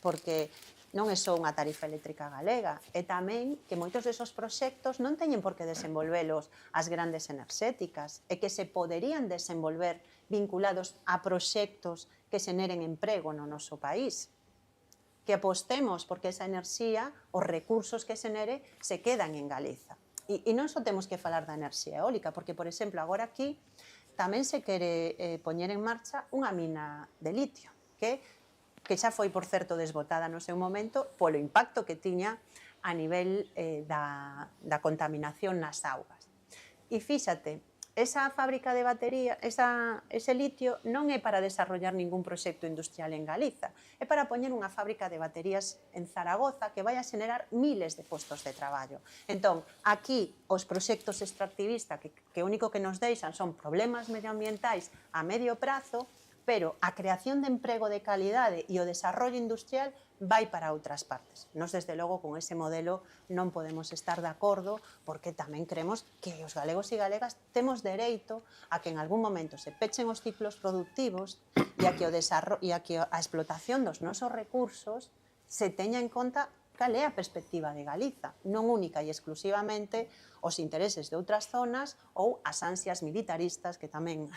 Porque non é só unha tarifa eléctrica galega, é tamén que moitos desos proxectos non teñen por que desenvolvelos as grandes enerxéticas, e que se poderían desenvolver vinculados a proxectos que xeneren emprego no noso país. Que apostemos porque esa enerxía, os recursos que xenere, se quedan en Galiza. E non só temos que falar da enerxía eólica, porque, por exemplo, agora aquí tamén se quere poñer en marcha unha mina de litio, que xa foi, por certo, desbotada no seu momento polo impacto que tiña a nivel da contaminación nas augas. E fíxate, esa fábrica de batería, ese litio non é para desarrollar ningún proxecto industrial en Galiza, é para poñer unha fábrica de baterías en Zaragoza que vai a xenerar miles de postos de traballo. Entón, aquí os proxectos extractivistas que o único que nos deixan son problemas medioambientais a medio prazo, pero a creación de emprego de calidade e o desarrollo industrial vai para outras partes. Nos, desde logo, con ese modelo non podemos estar de acordo, porque tamén creemos que os galegos e galegas temos dereito a que en algún momento se pechen os ciclos productivos e a que a explotación dos nosos recursos se teña en conta cal é a perspectiva de Galiza, non única e exclusivamente os intereses de outras zonas ou as ansias militaristas que tamén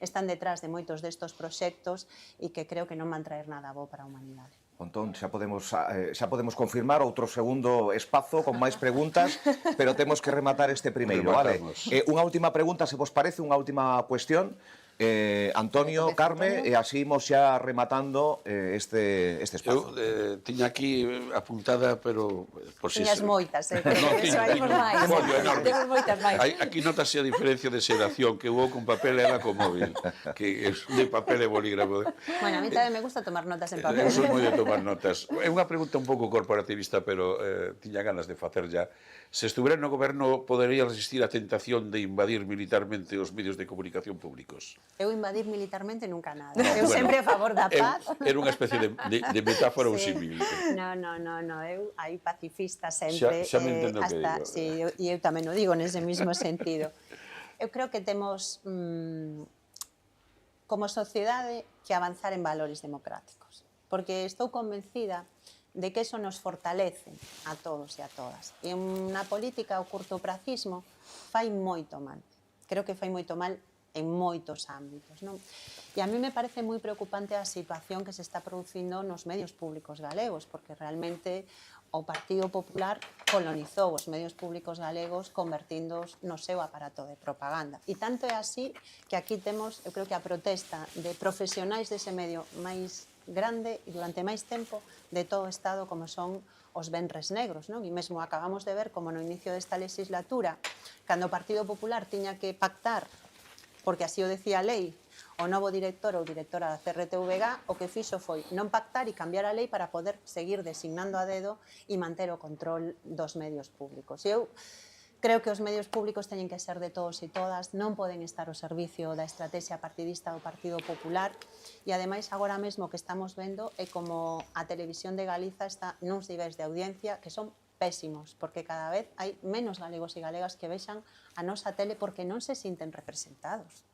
están detrás de moitos destos proxectos e que creo que non van traer nada bo para a humanidade. Entón, xa podemos confirmar outro segundo espazo con máis preguntas, pero temos que rematar este primeiro, vale? Unha última pregunta, se vos parece, unha última cuestión. Antonio, Carme, e así imos xa rematando este espazo. Eu tiña aquí apuntada, pero... Tiñas moitas, Temos máis. Temos moitas máis. Aquí notase a diferencia de xeración, que hubo con papel e ela con móvil, que é de papel e bolígrafo. Bueno, a mí tamén me gusta tomar notas en papel. Eu son moi de tomar notas. É unha pregunta un pouco corporativista, pero tiña ganas de facer ya. Se estuvera no goberno, podería resistir a tentación de invadir militarmente os medios de comunicación públicos? Eu invadir militarmente nunca nada. Eu sempre a favor da paz. Era unha especie de metáfora ou símil. No, eu aí pacifista sempre. Xa me entendo que digo. Sí, e eu tamén o digo nese mismo sentido. Eu creo que temos, como sociedade, que avanzar en valores democráticos. Porque estou convencida de que eso nos fortalece a todos e a todas. E na política o cortopracismo fai moito mal. Creo que fai moito mal en moitos ámbitos, non? E a mí me parece moi preocupante a situación que se está producindo nos medios públicos galegos, porque realmente o Partido Popular colonizou os medios públicos galegos convertíndoos no seu aparato de propaganda. E tanto é así que aquí temos, eu creo que a protesta de profesionais dese medio máis grande e durante máis tempo de todo o Estado, como son os venres negros, non? E mesmo acabamos de ver como no inicio desta legislatura, cando o Partido Popular tiña que pactar, porque así o decía a lei, o novo director ou directora da CRTVG, o que fixo foi non pactar e cambiar a lei para poder seguir designando a dedo e manter o control dos medios públicos. E eu creo que os medios públicos teñen que ser de todos e todas, non poden estar ao servicio da estrategia partidista do Partido Popular, e ademais agora mesmo que estamos vendo é como a Televisión de Galiza está nuns niveis de audiencia que son pésimos, porque cada vez hai menos galegos e galegas que vexan a nosa tele porque non se sinten representados.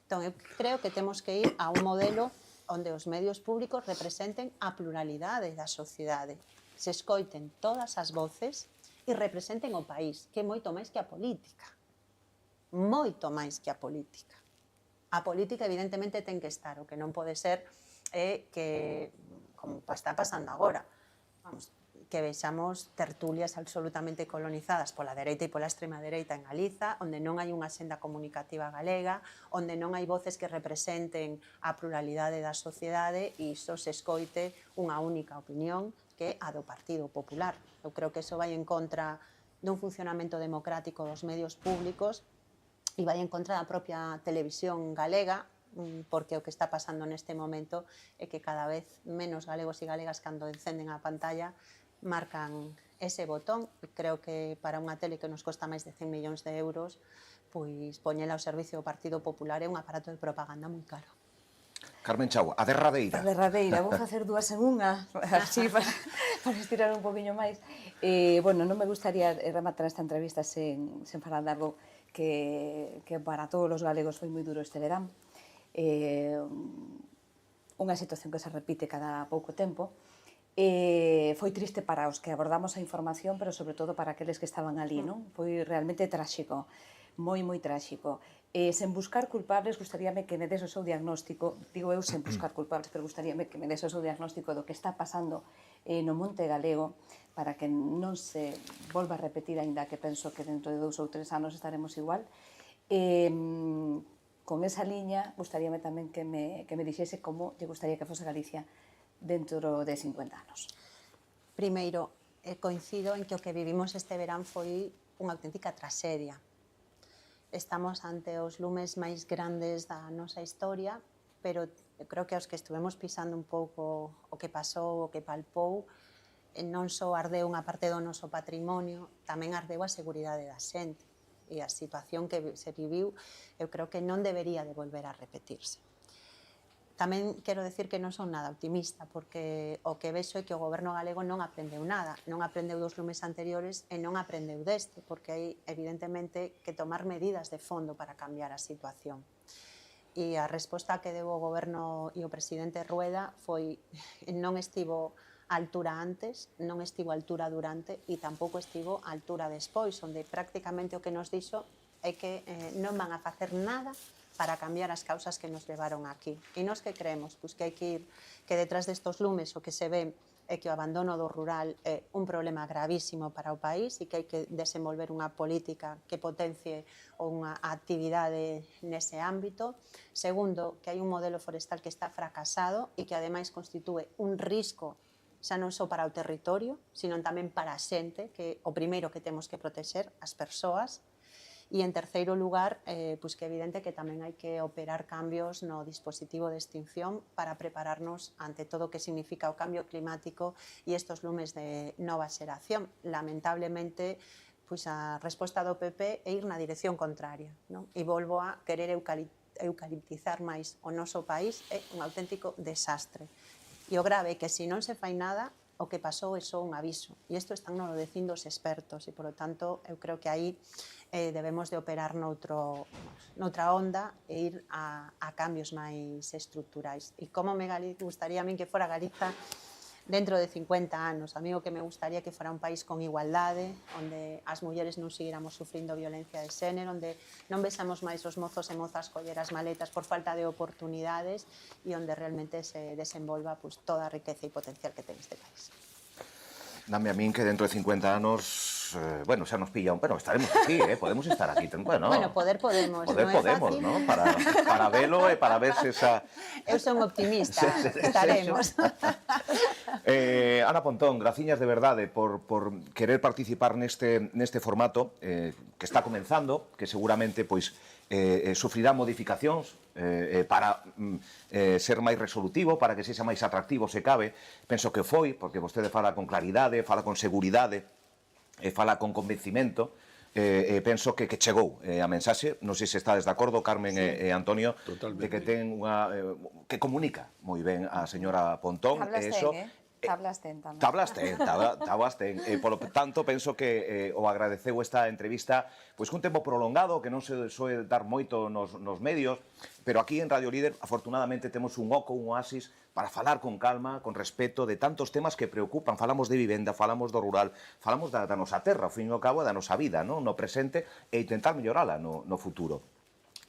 Entón, eu creo que temos que ir a un modelo onde os medios públicos representen a pluralidade da sociedade, se escoiten todas as voces e representen o país, que é moito máis que a política. Moito máis que a política. A política evidentemente ten que estar, o que non pode ser é que, como está pasando agora, vamos, que vexamos tertulias absolutamente colonizadas pola dereita e pola extrema dereita en Galiza, onde non hai unha senda comunicativa galega, onde non hai voces que representen a pluralidade da sociedade e iso se escoite unha única opinión que é a do Partido Popular. Eu creo que iso vai en contra dun funcionamento democrático dos medios públicos e vai en contra da propia televisión galega, porque o que está pasando neste momento é que cada vez menos galegos e galegas cando encenden a pantalla marcan ese botón. Creo que para unha tele que nos costa máis de 100 millóns de euros, pois poñela ao servicio do Partido Popular é un aparato de propaganda moi caro. Carmen Chau, a derradeira. A derradeira, vou facer dúas en unha, así para estirar un poquinho máis. Bueno, non me gustaría rematar esta entrevista sen falar de algo que para todos os galegos foi moi duro este verán. Unha situación que se repite cada pouco tempo. Foi triste para os que abordamos a información, pero sobre todo para aqueles que estaban ali, non? Foi realmente tráxico, moi tráxico. Sen buscar culpables, gustaríame que me des o seu diagnóstico, digo eu sen buscar culpables, pero gustaríame que me des o seu diagnóstico do que está pasando no Monte Galego, para que non se volva a repetir, aínda que penso que dentro de 2 ou 3 anos estaremos igual. Con esa liña, gustaríame tamén que me dixese como lle gustaría que fose Galicia dentro de 50 anos. Primeiro, coincido en que o que vivimos este verán foi unha auténtica traxedia. Estamos ante os lumes máis grandes da nosa historia, pero creo que aos que estuvemos pisando un pouco o que pasou, o que palpou, non só ardeu unha parte do noso patrimonio, tamén ardeu a seguridade da xente. E a situación que se viviu, eu creo que non debería de volver a repetirse. Tamén quero decir que non son nada optimista, porque o que vexo é que o goberno galego non aprendeu nada, non aprendeu dos lumes anteriores e non aprendeu deste, porque hai evidentemente que tomar medidas de fondo para cambiar a situación. E a resposta que deu o goberno e o presidente Rueda foi non estivo a altura antes, non estivo a altura durante e tampouco estivo a altura despois, onde prácticamente o que nos dixo é que non van a facer nada para cambiar as causas que nos levaron aquí. E nos que creemos? Pois que hai que ir, que detrás destos lumes o que se ve é que o abandono do rural é un problema gravísimo para o país e que hai que desenvolver unha política que potencie unha actividade nese ámbito. Segundo, que hai un modelo forestal que está fracasado e que ademais constitúe un risco xa non só para o territorio, sino tamén para a xente, que o primeiro que temos que protexer, as persoas. E, en terceiro lugar, pois que é evidente que tamén hai que operar cambios no dispositivo de extinción para prepararnos ante todo o que significa o cambio climático e estos lumes de nova xeración. Lamentablemente, pois a resposta do PP é ir na dirección contraria, non? E volvo a querer eucaliptizar máis o noso país, é un auténtico desastre. E o grave é que se non se fai nada, o que pasou é só un aviso. E isto están nos dicindo os expertos e, polo tanto, eu creo que aí debemos de operar noutra onda e ir a cambios máis estruturais. E como me gustaría a min que fora Galiza dentro de 50 anos? A mí o que me gustaría que fora un país con igualdade, onde as mulleres non seguiramos sufrindo violencia de xénero, onde non vexamos máis os mozos e mozas coller as maletas por falta de oportunidades e onde realmente se desenvolva pues, toda a riqueza e potencial que ten este país. Dame a min que dentro de 50 anos, bueno, xa nos pilla un... Bueno, estaremos aquí, podemos estar aquí. Bueno, poder podemos, poder non é podemos, fácil. ¿no? Para velo e para ver se esa... Eu son optimista, estaremos. Ana Pontón, graciñas de verdade por querer participar neste formato que está comenzando, que seguramente pois sufrirá modificacións para ser máis resolutivo, para que sexa máis atractivo se cabe. Penso que foi, porque vostede fala con claridade, fala con seguridade, fala con convencimento. Penso que chegou a mensaxe, non sei se estades de acordo, Carmen e Antonio, de que ten unha que comunica moi ben a señora Pontón. Tablas ten tamén. Tablas ten. Polo tanto, penso que o agradeceu esta entrevista pois cun tempo prolongado, que non se soe dar moito nos medios, pero aquí en Radio Líder, afortunadamente, temos un oco, un oasis, para falar con calma, con respeto, de tantos temas que preocupan. Falamos de vivenda, falamos do rural, falamos da nosa terra, ao fin e ao cabo, da nosa vida, no presente, e intentar mellorala no futuro.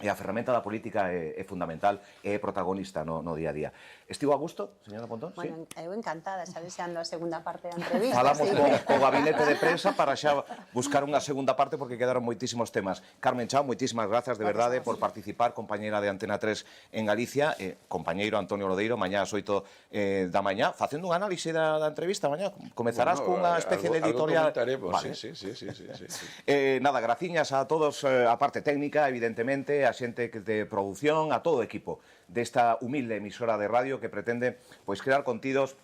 e a ferramenta da política é fundamental, é protagonista no día a día. Estivo a gusto, señora Pontón? Bueno, eu encantada, xa deseando a segunda parte da entrevista. Falamos sí. co gabinete de prensa para xa buscar unha segunda parte porque quedaron moitísimos temas. Carmen Chao, moitísimas grazas de verdade por participar, compañeira de Antena 3 en Galicia, compañeiro Antonio Lodeiro, mañá ás 8 da mañá, facendo un análise da entrevista mañá. Comezarás cunha especie de editorial. Algo comentaremos, vale. sí. Nada, graciñas a todos, a parte técnica, evidentemente, a xente de produción, a todo o equipo desta humilde emisora de radio que pretende pois crear contidos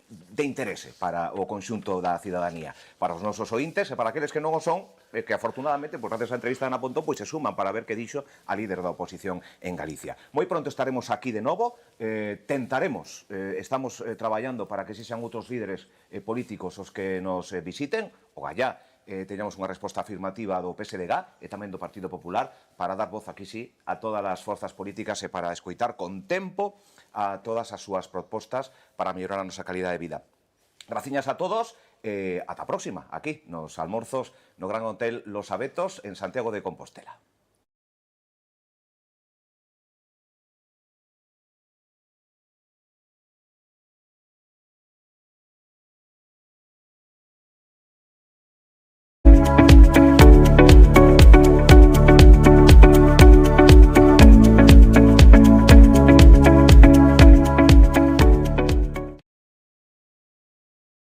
de interese para o conxunto da cidadanía, para os nosos ointes e para aqueles que non o son, que afortunadamente, pois, gracias á entrevista de Ana Pontón, pois se suman para ver que dixo a líder da oposición en Galicia. Moi pronto estaremos aquí de novo, tentaremos, estamos traballando para que sexan outros líderes políticos os que nos visiten, o gallá, teñamos unha resposta afirmativa do PSDG e tamén do Partido Popular para dar voz aquí sí a todas as forzas políticas e para escoitar con tempo a todas as súas propostas para mellorar a nosa calidad de vida. Graciñas a todos e ata a próxima, aquí nos almorzos no Gran Hotel Los Abetos en Santiago de Compostela.